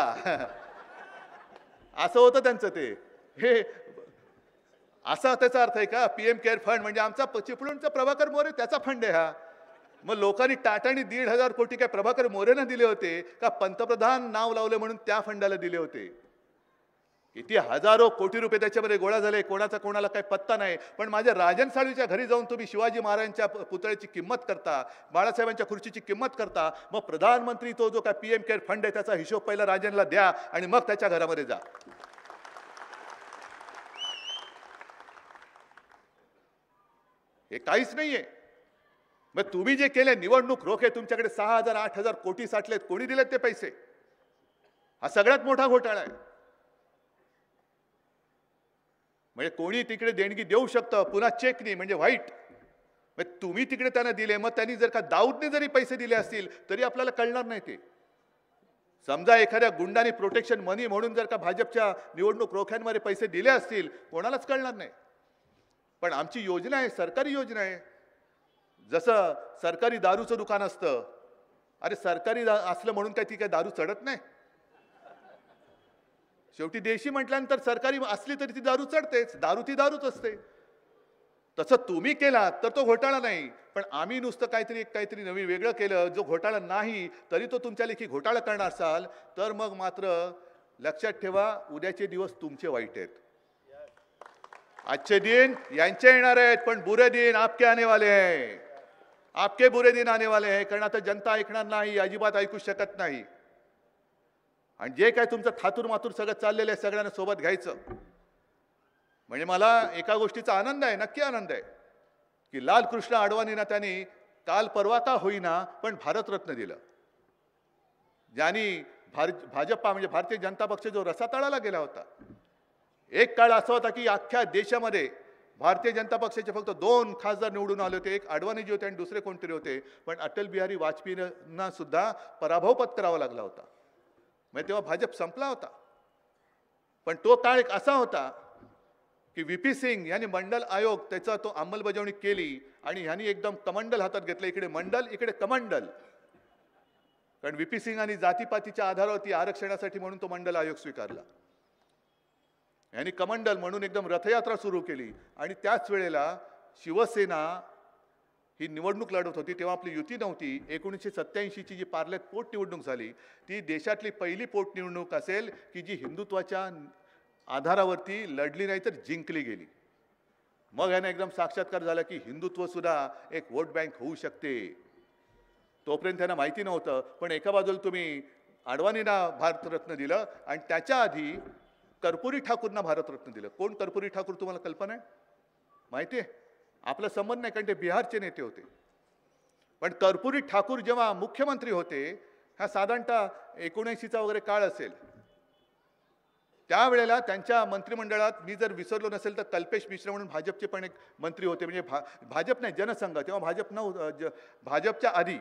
असं होतं त्यांचं ते. हे असा त्याचा अर्थ आहे का? पीएम केअर फंड म्हणजे आमचा चिपळूणचा प्रभाकर मोरे त्याचा फंड आहे हा. मग लोकांनी टाटाने 1,500 कोटी काय प्रभाकर मोरेंना दिले होते का पंतप्रधान नाव लावले म्हणून त्या फंडाला दिले होते? किती हजारो कोटी रुपये त्याच्यामध्ये गोळा झाले, कोणाचा कोणाला काही पत्ता नाही. पण माझ्या राजन साळवीच्या घरी जाऊन तुम्ही शिवाजी महाराजांच्या पुतळ्याची किंमत करता, बाळासाहेबांच्या खुर्चीची किंमत करता. मग प्रधानमंत्री तो जो काय पीएम केअर फंड आहे त्याचा हिशोब पहिला राजनला द्या आणि मग त्याच्या घरामध्ये जा. हे काहीच नाहीये. मग तुम्ही जे केले निवडणूक रोखे, तुमच्याकडे 6,000 8,000 कोटी साठलेत, कोणी दिलेत ते पैसे? हा सगळ्यात मोठा घोटाळा आहे. म्हणजे कोणी तिकडे देणगी देऊ शकतं, पुन्हा चेक नाही म्हणजे व्हाईट. मग तुम्ही तिकडे त्यांना दिले, मग त्यांनी जर का दाऊदने जरी पैसे दिले असतील तरी आपल्याला कळणार नाही ते. समजा एखाद्या गुंडाने प्रोटेक्शन मनी म्हणून जर का भाजपच्या निवडणूक रोख्यांमध्ये पैसे दिले असतील, कोणालाच कळणार नाही. पण आमची योजना आहे, सरकारी योजना आहे. जसं सरकारी दारूचं दुकान असतं, अरे सरकारी असलं म्हणून काय ती काय दारू चढत नाही? शेवटी देशी म्हटल्यानंतर सरकारी असली तरी ती दारू चढतेच, दारू ती दारूच असते. तसं तुम्ही केला तर तो घोटाळा नाही. पण आम्ही नुसतं काहीतरी नवीन वेगळं केलं, जो घोटाळा नाही तरी तो तुमच्या लेखी घोटाळा करणार असाल तर मग मात्र लक्षात ठेवा, उद्याचे दिवस तुमचे वाईट आहेत. अच्छे दिन यांचे येणार आहेत, पण बुरे दिन आपके आने वाले हैं. आपके बुरे दिन आने वाले हैं. कारण आता जनता ऐकणार नाही, अजिबात ऐकू शकत नाही. आणि जे काय तुमचं थातूर मातूर सगळं चाललेलं आहे सगळ्यांना सोबत घ्यायचं. म्हणजे मला एका गोष्टीचा आनंद आहे, नक्की आनंद आहे, की लालकृष्ण अडवाणींना त्यांनी काल परवा का होईना पण भारतरत्न दिलं. ज्यांनी भाजपा म्हणजे भारतीय जनता पक्ष जो रसातळाला गेला होता. एक काळ असा होता की अख्ख्या देशामध्ये भारतीय जनता पक्षाचे फक्त 2 खासदार निवडून आले होते, एक अडवाणीजी होते आणि दुसरे कोणतरी होते. पण अटल बिहारी वाजपेयींना सुद्धा पराभव पत्करावा लागला होता. म्हणजे तेव्हा भाजप संपला होता. पण तो काळ एक असा होता की व्ही.पी. सिंग यांनी मंडल आयोग त्याचा तो अंमलबजावणी केली आणि ह्यांनी एकदम कमंडल हातात घेतलं, इकडे मंडल इकडे कमंडल. कारण व्ही.पी. सिंग आणि जातीपातीच्या आधारावरती आरक्षणासाठी म्हणून तो मंडल आयोग स्वीकारला. यांनी कमंडल म्हणून एकदम रथयात्रा सुरू केली. आणि त्याच वेळेला शिवसेना ही निवडणूक लढवत होती तेव्हा आपली युती नव्हती. 1987ची जी पार्ल्यात पोटनिवडणूक झाली ती देशातली पहिली पोटनिवडणूक असेल की जी हिंदुत्वाच्या आधारावरती लढली नाही तर जिंकली गेली. मग याने एकदम साक्षात्कार झाला की हिंदुत्व सुद्धा एक वोट बँक होऊ शकते. तोपर्यंत त्यांना माहिती नव्हतं. पण एका बाजूला तुम्ही अडवाणींना भारतरत्न दिलं आणि त्याच्या आधी कर्पूरी ठाकूरना भारतरत्न दिलं. कोण कर्पूरी ठाकूर तुम्हाला कल्पना आहे? माहिती आहे? आपला संबंध नाही कारण ते बिहारचे नेते होते. पण कर्पूरी ठाकूर जेव्हा मुख्यमंत्री होते, हा साधारणतः 79चा वगैरे काळ असेल, त्यावेळेला त्यांच्या मंत्रिमंडळात मी जर विसरलो नसेल तर कल्पेश मिश्रा म्हणून भाजपचे पण एक मंत्री होते. म्हणजे भाजप नाही, जनसंघ. तेव्हा भाजप नव्हतं. भाजपच्या आधी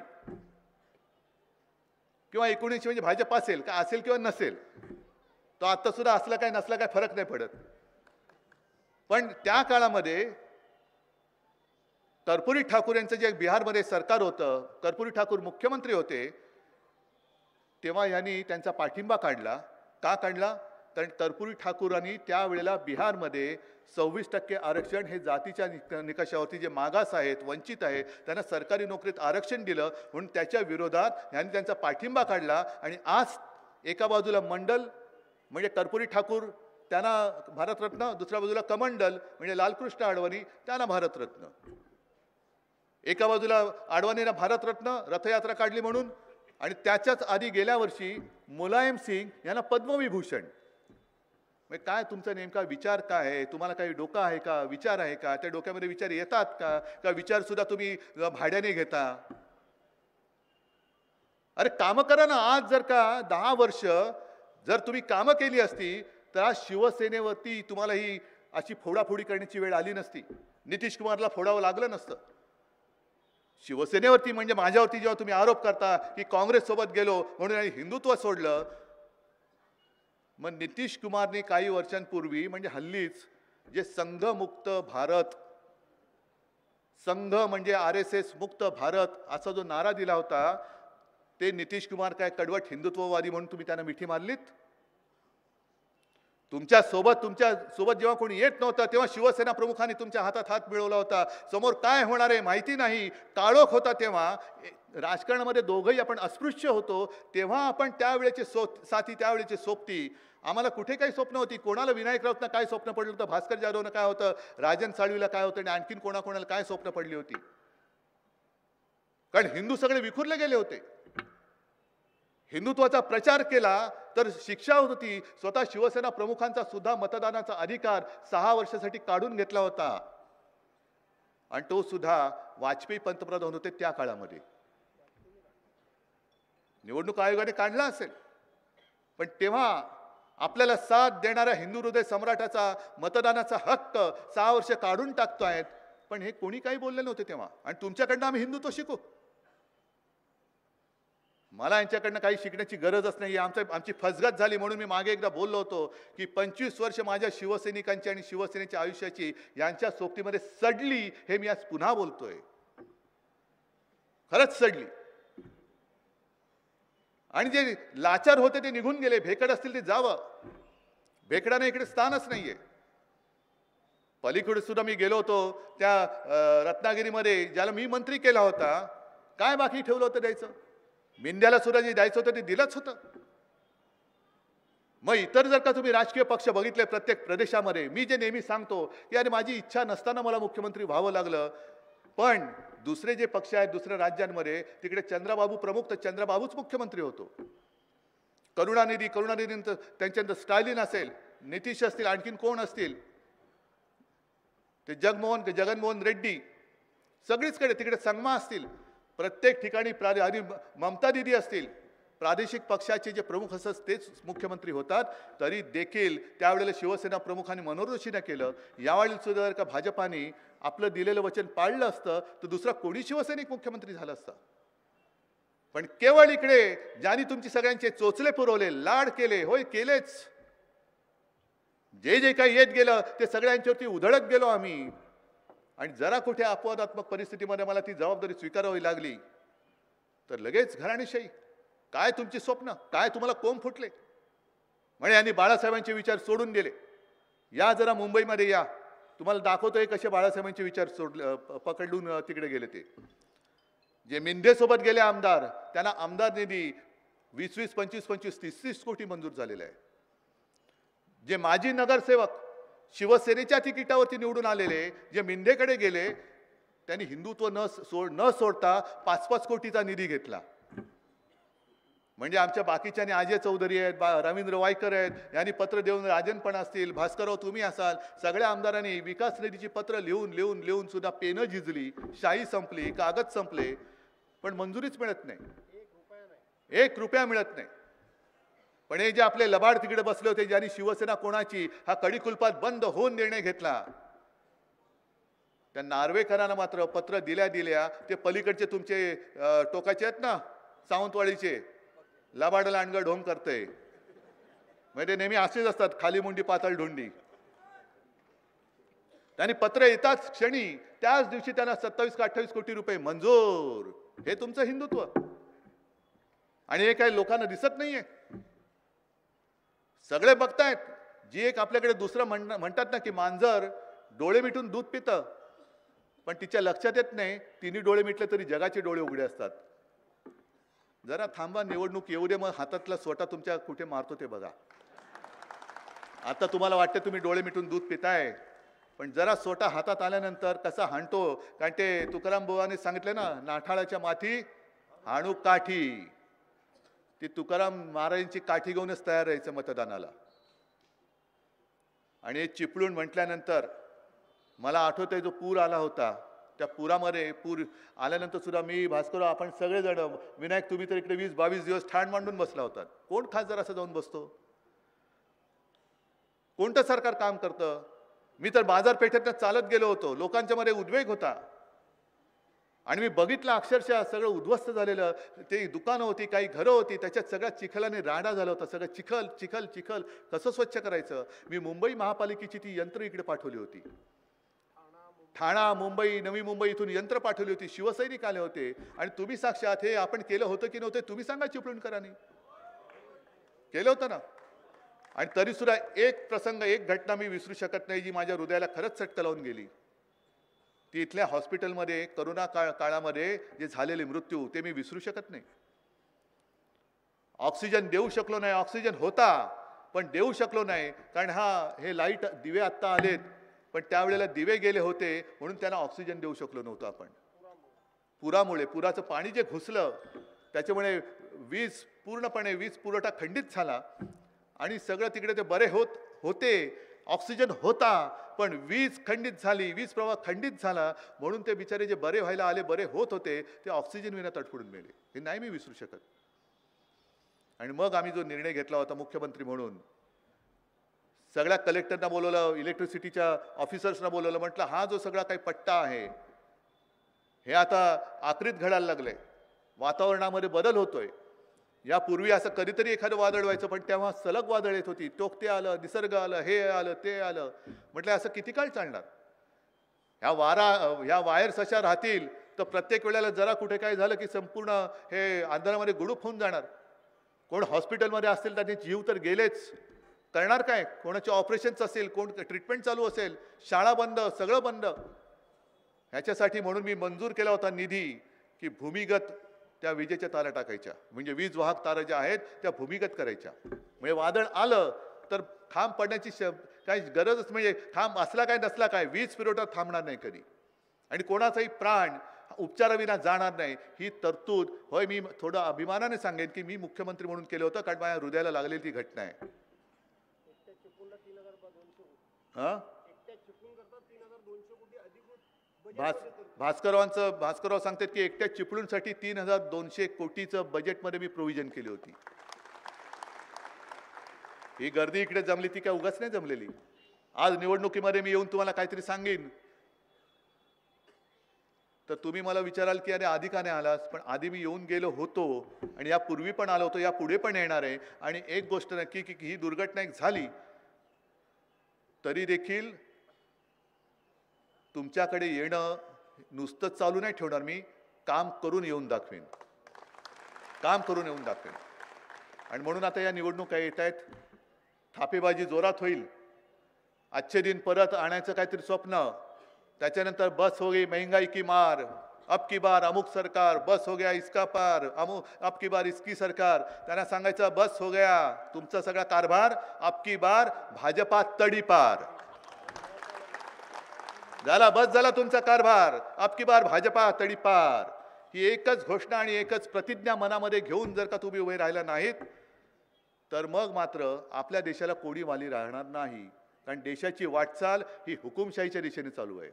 किंवा 19 म्हणजे भाजप असेल का असेल किंवा नसेल, तो आता सुद्धा असला काय नसला काय फरक नाही पडत. पण त्या काळामध्ये कर्पूरी ठाकूर यांचं जे बिहारमध्ये सरकार होतं, कर्पूरी ठाकूर मुख्यमंत्री होते, तेव्हा यांनी त्यांचा पाठिंबा काढला. का काढला? कारण कर्पूरी ठाकूरांनी त्यावेळेला बिहारमध्ये 26% आरक्षण हे जातीच्या निकषावरती जे मागास आहेत, वंचित आहेत, त्यांना सरकारी नोकरीत आरक्षण दिलं. म्हणून त्याच्या विरोधात यांनी त्यांचा पाठिंबा काढला. आणि आज एका बाजूला मंडल म्हणजे कर्पूरी ठाकूर त्यांना भारतरत्न, दुसऱ्या बाजूला कमंडल म्हणजे लालकृष्ण अडवाणी त्यांना भारतरत्न. एका बाजूला अडवाणींना भारतरत्न रथयात्रा काढली म्हणून, आणि त्याच्याच आधी गेल्या वर्षी मुलायम सिंग यांना पद्मविभूषण. म्हणजे काय तुमचा नेमका विचार काय आहे? तुम्हाला काही डोकं आहे का? विचार आहे का? त्या डोक्यामध्ये विचार येतात का? का विचार सुद्धा तुम्ही भाड्याने घेता? अरे कामं करा ना. आज जर का 10 वर्ष जर तुम्ही कामं केली असती तर आज शिवसेनेवरती तुम्हाला ही अशी फोडाफोडी करण्याची वेळ आली नसती. नितीश कुमारला फोडावं लागलं नसतं. शिवसेनेवरती म्हणजे माझ्यावरती जेव्हा तुम्ही आरोप करता की काँग्रेस सोबत गेलो म्हणून आणि हिंदुत्व सोडलं, मग नितीश कुमारने काही वर्षांपूर्वी म्हणजे हल्लीच जे संघमुक्त भारत, संघ म्हणजे RSS मुक्त भारत असा जो नारा दिला होता, ते नितीश कुमार काय कडवट हिंदुत्ववादी म्हणून तुम्ही त्यांना मिठी मारलीत? तुमच्या सोबत जेव्हा कोणी येत नव्हतं तेव्हा शिवसेना प्रमुखांनी तुमच्या हातात हात मिळवला होता. समोर काय होणार आहे माहिती नाही, काळोख होता. तेव्हा राजकारणामध्ये दोघंही आपण अस्पृश्य होतो. तेव्हा आपण त्यावेळेचे साथी, त्यावेळेचे सोबती. आम्हाला कुठे काही स्वप्न होती? कोणाला विनायक राऊतना काय स्वप्न पडलं होतं? भास्कर जाधवनं काय होतं? राजन साळवीला काय होतं? आणि आणखीन कोणाकोणाला काय स्वप्न पडली होती? कारण हिंदू सगळे विखुरले गेले होते. हिंदुत्वाचा प्रचार केला तर शिक्षा होती. स्वतः शिवसेना प्रमुखांचा सुद्धा मतदानाचा अधिकार 6 वर्षासाठी काढून घेतला होता. आणि तो सुद्धा वाजपेयी पंतप्रधान होते त्या काळामध्ये. निवडणूक आयोगाने काढला असेल, पण तेव्हा आपल्याला साथ देणाऱ्या हिंदू हृदय सम्राटाचा मतदानाचा हक्क 6 वर्ष काढून टाकतोय. पण हे कोणी काही बोलले नव्हते तेव्हा. आणि तुमच्याकडनं आम्ही हिंदुत्व शिकू. मला यांच्याकडनं काही शिकण्याची गरजच नाही. आमची फसगत झाली म्हणून मी मागे एकदा बोललो होतो की 25 वर्ष माझ्या शिवसैनिकांची आणि शिवसेनेच्या आयुष्याची यांच्या सोबतीमध्ये सडली. हे मी आज पुन्हा बोलतोय. खरंच सडली. आणि जे लाचार होते ते निघून गेले. भेकड असतील ते जावं. भेकडाने इकडे स्थानच नाहीये. पलीकडे सुद्धा मी गेलो होतो त्या रत्नागिरीमध्ये, ज्याला मी मंत्री केला होता. काय बाकी ठेवलं होतं द्यायचं? मिंद्याला सुद्धा जे द्यायचं होतं ते दिलंच होतं. मग इतर जर का तुम्ही राजकीय पक्ष बघितले प्रत्येक प्रदेशामध्ये, मी जे नेहमी सांगतो की अरे माझी इच्छा नसताना मला मुख्यमंत्री व्हावं लागलं. पण दुसरे जे पक्ष आहेत दुसऱ्या राज्यांमध्ये, तिकडे चंद्रबाबू प्रमुख तर चंद्रबाबूच मुख्यमंत्री होतो. करुणानिधी त्यांच्यानंतर स्टॅलिन असेल, नितीश असतील, आणखीन कोण असतील, ते जगनमोहन रेड्डी, सगळीचकडे तिकडे संगमा असतील, प्रत्येक ठिकाणी आणि ममता दिदी असतील, प्रादेशिक पक्षाचे जे प्रमुख असतात तेच मुख्यमंत्री होतात. तरी देखील त्यावेळेला शिवसेना प्रमुखांनी मनोरथी न केलं. यावेळी सुद्धा जर का भाजपाने आपलं दिलेलं वचन पाळलं असतं तर दुसरा कोणी शिवसैनिक मुख्यमंत्री झाला असता. पण केवळ इकडे ज्यांनी तुमची सगळ्यांचे चोचले पुरवले, लाड केले, होय केलेच, जे जे काही येत गेलं ते सगळ्यांच्यावरती उधळत गेलो आम्ही. आणि जरा कुठे अपवादात्मक परिस्थितीमध्ये मला ती जबाबदारी स्वीकारावी लागली तर लगेच घराणेशाही. काय तुमची स्वप्न? काय तुम्हाला कोंब फुटले? म्हणजे यांनी बाळासाहेबांचे विचार सोडून दिले. या जरा मुंबईमध्ये या. तुम्हाला दाखवतोय कसे बाळासाहेबांचे विचार पकडून तिकडे गेले ते. जे मिंदेसोबत गेले आमदार, त्यांना आमदार निधी 20-20, 25-25, 30-30 कोटी मंजूर झालेला आहे. जे माजी नगरसेवक शिवसेनेच्या तिकिटावरती निवडून आलेले, जे मिंदेकडे गेले, त्यांनी हिंदुत्व न सोडता 5-5 कोटीचा निधी घेतला. म्हणजे आमच्या बाकीच्यानी अजय चौधरी आहेत, रवींद्र वायकर आहेत, यांनी पत्र देऊन, राजन पण असतील, भास्करराव तुम्ही असाल, सगळ्या आमदारांनी विकास निधीची पत्र लिहून सुद्धा पेनं झिजली, शाई संपली, कागद संपले, पण मंजुरीच मिळत नाही. 1 रुपया मिळत नाही. पण हे जे आपले लबाड तिकडे बसले होते, ज्यांनी शिवसेना कोणाची हा कडी-कुलपात बंद होऊन निर्णय घेतला, त्या नार्वेकरांना मात्र पत्र दिल्या ते पलीकडचे तुमचे टोकाचे आहेत ना, सावंतवाडीचे, लबाड लांडगा ढोंग करते, म्हणजे नेहमी असेच असतात, खाली मुंडी पातळ ढोंडी. त्यांनी पत्र येताच क्षणी त्याच दिवशी त्यांना 27 का 28 कोटी रुपये मंजूर. हे तुमचं हिंदुत्व. आणि हे काही लोकांना दिसत नाहीये. सगळे बघतायत. जी एक आपल्याकडे दुसरं म्हणतात ना की मांजर डोळे मिटून दूध पितं, पण तिच्या लक्षात येत नाही तिने डोळे मिटले तरी जगाचे डोळे उघडे असतात. जरा थांबा, निवडणूक येऊ दे, मग हातातला स्वतः तुमच्या कुठे मारतो ते बघा. आता तुम्हाला वाटतं तुम्ही डोळे मिटून दूध पिताय, पण जरा स्वतः हातात आल्यानंतर कसा हाणतो. कारण ते तुकाराम बुवाने सांगितले ना, नाठाळाच्या माथी हाणू काठी. ती तुकाराम महाराजांची काठी घेऊनच तयार राहायचं मतदानाला. आणि हे चिपळूण म्हटल्यानंतर मला आठवतंय जो पूर आला होता, त्या पुरामध्ये पूर आल्यानंतर सुद्धा मी, भास्करराव, आपण सगळेजण, विनायक तुम्ही तर इकडे 20-22 दिवस ठाण मांडून बसला होतात. कोण खासदार असं जाऊन बसतो? कोणतं सरकार काम करतं? मी तर बाजारपेठेत चालत गेलो होतो, लोकांच्या मध्ये उद्वेग होता आणि मी बघितलं अक्षरशः सगळं उद्ध्वस्त झालेलं. ते दुकानं होती, काही घरं होती, त्याच्यात सगळ्या चिखलाने राडा झाला होता. सगळं चिखल चिखल चिखल कसं स्वच्छ करायचं? मी मुंबई महापालिकेची ती यंत्र इकडे पाठवली होती. ठाणा, मुंबई, नवी मुंबई इथून यंत्र पाठवली होती. शिवसैनिक आले होते. आणि तुम्ही साक्षात हे आपण केलं होतं की नव्हतं तुम्ही सांगा. चिपळूणकरांनी केलं होतं ना. आणि तरी सुद्धा एक प्रसंग, एक घटना मी विसरू शकत नाही, जी माझ्या हृदयाला खरंच चटका लावून गेली. ती इथल्या हॉस्पिटलमध्ये करोना काळामध्ये जे झालेले मृत्यू, ते मी विसरू शकत नाही. ऑक्सिजन देऊ शकलो नाही. ऑक्सिजन होता पण देऊ शकलो नाही, कारण हे लाईट दिवे आत्ता आलेत, पण त्यावेळेला दिवे गेले होते म्हणून त्यांना ऑक्सिजन देऊ शकलो नव्हतो आपण. पुरामुळे, पुराचं पाणी जे घुसलं त्याच्यामुळे पूर्णपणे वीज पुरवठा खंडित झाला आणि सगळं तिकडे ते बरे होते. ऑक्सिजन होता पण वीज खंडित झाली, वीज प्रवाह खंडित झाला, म्हणून ते बिचारे जे बरे व्हायला आले, बरे होत होते, ते ऑक्सिजन विना तडफडून मेले. हे नाही मी विसरू शकत. आणि मग आम्ही जो निर्णय घेतला होता मुख्यमंत्री म्हणून, सगळ्या कलेक्टरना बोलवलं, इलेक्ट्रिसिटीच्या ऑफिसर्सना बोलवलं, म्हटलं हा जो सगळा काही पट्टा आहे हे आता आखरीत घडायला लागलंय. वातावरणामध्ये बदल होतोय. यापूर्वी असं कधीतरी एखादं वादळ व्हायचं, पण तेव्हा सलग वादळ येत होती. टोकते आलं, निसर्ग आलं, हे आलं, ते आलं. म्हटलं असं किती काळ चालणार? ह्या वायर्स अशा राहतील तर प्रत्येक वेळेला जरा कुठे काय झालं की संपूर्ण हे अंधारामध्ये गुडूप होऊन जाणार. कोण हॉस्पिटलमध्ये असतील त्यांचे जीव तर गेलेच, करणार काय? कोणाचे ऑपरेशन्स असेल, कोण ट्रीटमेंट चालू असेल, शाळा बंद, सगळं बंद. ह्याच्यासाठी म्हणून मी मंजूर केला होता निधी की भूमिगत त्या विजेच्या तारा टाकायच्या, म्हणजे वीज वाहक तारा ज्या आहेत त्या भूमिगत करायच्या. म्हणजे वादळ आलं तर खांब पडण्याची काही गरजच, म्हणजे खांब असला काय नसला काय, वीज पुरवठा थांबणार नाही कधी आणि कोणाचाही प्राण उपचाराविना जाणार नाही. ही तरतूद, होय, मी थोडं अभिमानाने सांगेन की मी मुख्यमंत्री म्हणून केलं होतं, कारण माझ्या हृदयाला लागलेली ती घटना आहे. भास्करराव सांगतात की एकट्या चिपळूणसाठी 3200 कोटीचं बजेटमध्ये मी प्रोव्हिजन केली होती. ही गर्दी इकडे जमली ती काय उगाच नाही जमलेली. आज निवडणुकीमध्ये मी येऊन तुम्हाला काहीतरी सांगेन तर तुम्ही मला विचाराल की अरे आधी का नाही आलास? पण आधी मी येऊन गेलो होतो आणि यापूर्वी पण आलो होतो, यापुढे पण येणार आहे. आणि एक गोष्ट नक्की की ही दुर्घटना एक झाली तरी देखील तुमच्याकडे येणं नुसतं चालू नाही ठेवणार. मी काम करून येऊन दाखवेन, काम करून येऊन दाखवेन. आणि म्हणून आता या निवडणुका येत आहेत, थापेबाजी जोरात होईल. अच्छे दिन परत आणायचं काहीतरी स्वप्न, त्याच्यानंतर बस हो गई महंगाई की मार, अब की बार अमुक सरकार, बस हो गया इसका पार, अब की बार इसकी सरकार. त्यांना सांगायचं बस हो गया तुमचा सगळा कारभार, अब की बार भाजपा तडीपार. झाला, बस झाला तुमचा कारभार, अब की बार भाजपा तडीपार. ही एकच घोषणा आणि एकच प्रतिज्ञा मनामध्ये घेऊन जर का तुम्ही उभे राहिला नाहीत तर मग मात्र आपल्या देशाला कोणी वाली राहणार नाही. कारण देशाची वाटचाल ही हुकुमशाहीच्या दिशेने चालू आहे,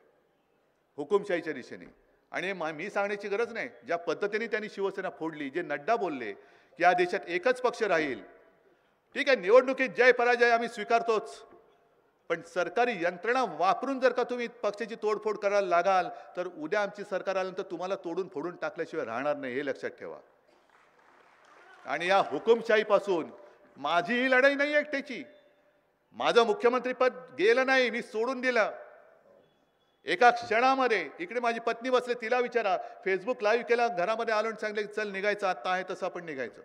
हुकुमशाहीच्या दिशेने. आणि मी सांगण्याची गरज नाही, ज्या पद्धतीने त्यांनी शिवसेना फोडली, जे नड्डा बोलले की या देशात एकच पक्ष राहील. ठीक आहे, निवडणुकीत जय पराजय आम्ही स्वीकारतोच, पण सरकारी यंत्रणा वापरून जर का तुम्ही पक्षाची तोडफोड करायला लागाल तर उद्या आमची सरकार आल्यानंतर तुम्हाला तोडून फोडून टाकल्याशिवाय राहणार नाही, हे लक्षात ठेवा. आणि या हुकुमशाहीपासून माझी ही लढाई नाही एकट्याची. माझं मुख्यमंत्रीपद गेलं नाही, मी सोडून दिलं एका क्षणामध्ये. इकडे माझी पत्नी बसले, तिला विचारा, फेसबुक लाईव्ह केला, घरामध्ये आलो आणि सांगितलं चल निघायचं, आता आहे तसं आपण निघायचं.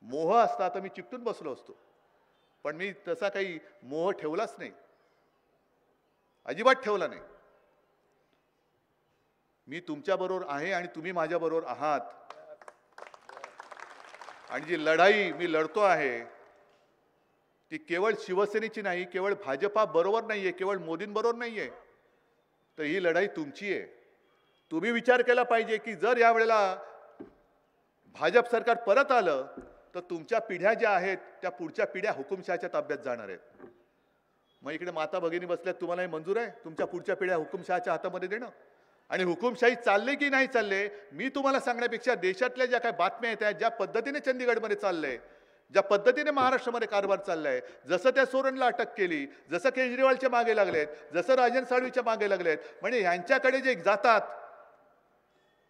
मोह असता तर मी चिकटून बसलो असतो, पण मी तसा काही मोह ठेवलाच नाही, अजिबात ठेवला नाही. मी तुमच्या बरोबर आहे आणि तुम्ही माझ्या बरोबर आहात. आणि जी लढाई मी लढतो आहे ती केवळ शिवसेनेची नाही, केवळ भाजपा बरोबर नाहीये, केवळ मोदींबरोबर नाहीये, तर ही लढाई तुमची आहे. तुम्ही विचार केला पाहिजे की जर यावेळेला भाजप सरकार परत आलं तर तुमच्या पिढ्या ज्या आहेत त्या पुढच्या पिढ्या हुकुमशहाच्या ताब्यात जाणार आहेत. मग इकडे माता भगिनी बसल्यात, तुम्हाला हे मंजूर आहे तुमच्या पुढच्या पिढ्या हुकुमशहाच्या हातामध्ये देणं? आणि हुकुमशाही चालले की नाही चालले मी तुम्हाला सांगण्यापेक्षा देशातल्या ज्या काही बातम्या येत आहेत, ज्या पद्धतीने चंदीगडमध्ये चाललंय, ज्या पद्धतीने महाराष्ट्रामध्ये कारभार चाललाय, जसं त्या सोरेनला अटक केली, जसं केजरीवालच्या मागे लागलेत, जसं राजन साळवीच्या मागे लागलेत, म्हणजे यांच्याकडे जे जातात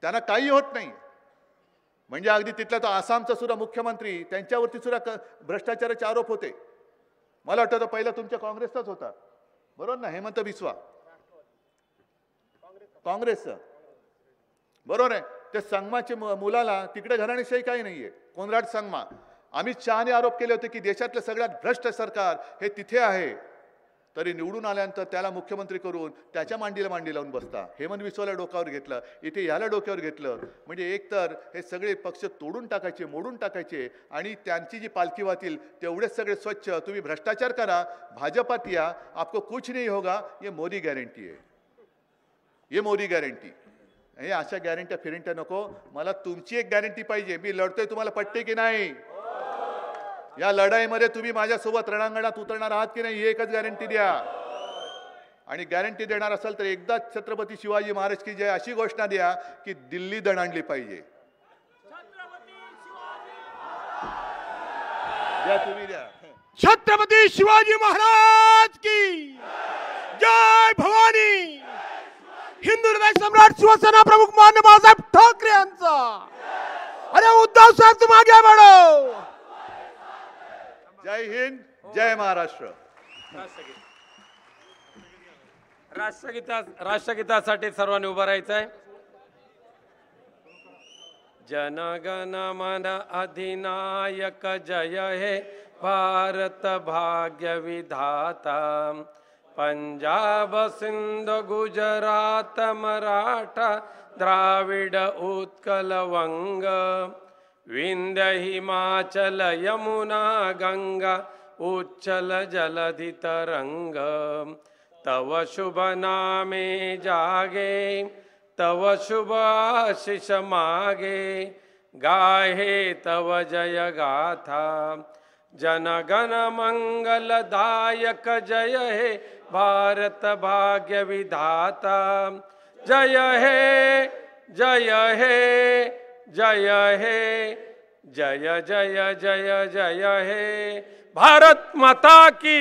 त्यांना काही होत नाही. म्हणजे अगदी तिथला तो आसामचा सुद्धा मुख्यमंत्री, त्यांच्यावरती सुद्धा भ्रष्टाचाराचे आरोप होते. मला वाटतं तो पहिला तुमच्या काँग्रेसचाच होता, बरोबर ना, हेमंत बिस्वा, काँग्रेसचं, बरोबर आहे. त्या संगमाच्या मुलाला तिकडे घराणेशाही काही नाहीये, कोनराड संगमा. अमित शहाने आरोप केले होते की देशातलं सगळ्यात भ्रष्ट सरकार हे तिथे आहे, तरी निवडून आल्यानंतर त्याला मुख्यमंत्री करून त्याच्या मांडीला मांडी लावून बसता. हेमंत बिस्वाला डोक्यावर घेतलं, इथे याला डोक्यावर घेतलं. म्हणजे एकतर हे सगळे पक्ष तोडून टाकायचे, मोडून टाकायचे आणि त्यांची जी पालखी वाहतील तेवढेच सगळे स्वच्छ. तुम्ही भ्रष्टाचार करा, भाजपात या, आपको कुछ नहीं होगा, ये मोदी गॅरंटी आहे, ये मोदी गॅरंटी. हे अशा गॅरंट्या फिरंट्या नको, मला तुमची एक गॅरंटी पाहिजे. मी लढतोय, तुम्हाला पटते की नाही? या लढाईमध्ये तुम्ही माझ्यासोबत रणांगणात उतरणार आहात की नाही, ही एकच गॅरंटी द्या. आणि गॅरंटी देणार असाल तर एकदा छत्रपती शिवाजी महाराज की जय अशी घोषणा द्या की दिल्ली दणाणली पाहिजे. द्या, तुम्ही द्या. छत्रपती शिवाजी महाराज की जय भवानी. हिंदू हृदय सम्राट शिवसेना प्रमुख मान्य बाळासाहेब ठाकरे यांचा. अरे उद्धव साहेब तुम आगे बढ़ो. जय हिंद, जय महाराष्ट्र. राष्ट्रगीतासाठी सर्वांनी उभं राहायचं आहे. जनगण मन अधिनायक जय हे भारत भाग्य विधाता. पंजाब सिंध गुजरात मराठा द्राविड उत्कल वंग. विंध्य हिमाचल यमुना गंगा उच्चल जलधि तरंग. तव शुभ नामे जागे, तव शुभ आशीष मागे. गाहे तव जय गाथा. जनगण मंगलदायक जय हे भारत भाग्य विधाता. जय हे, जय हे, जय हे, जय जय जय जय हे. भारत माता की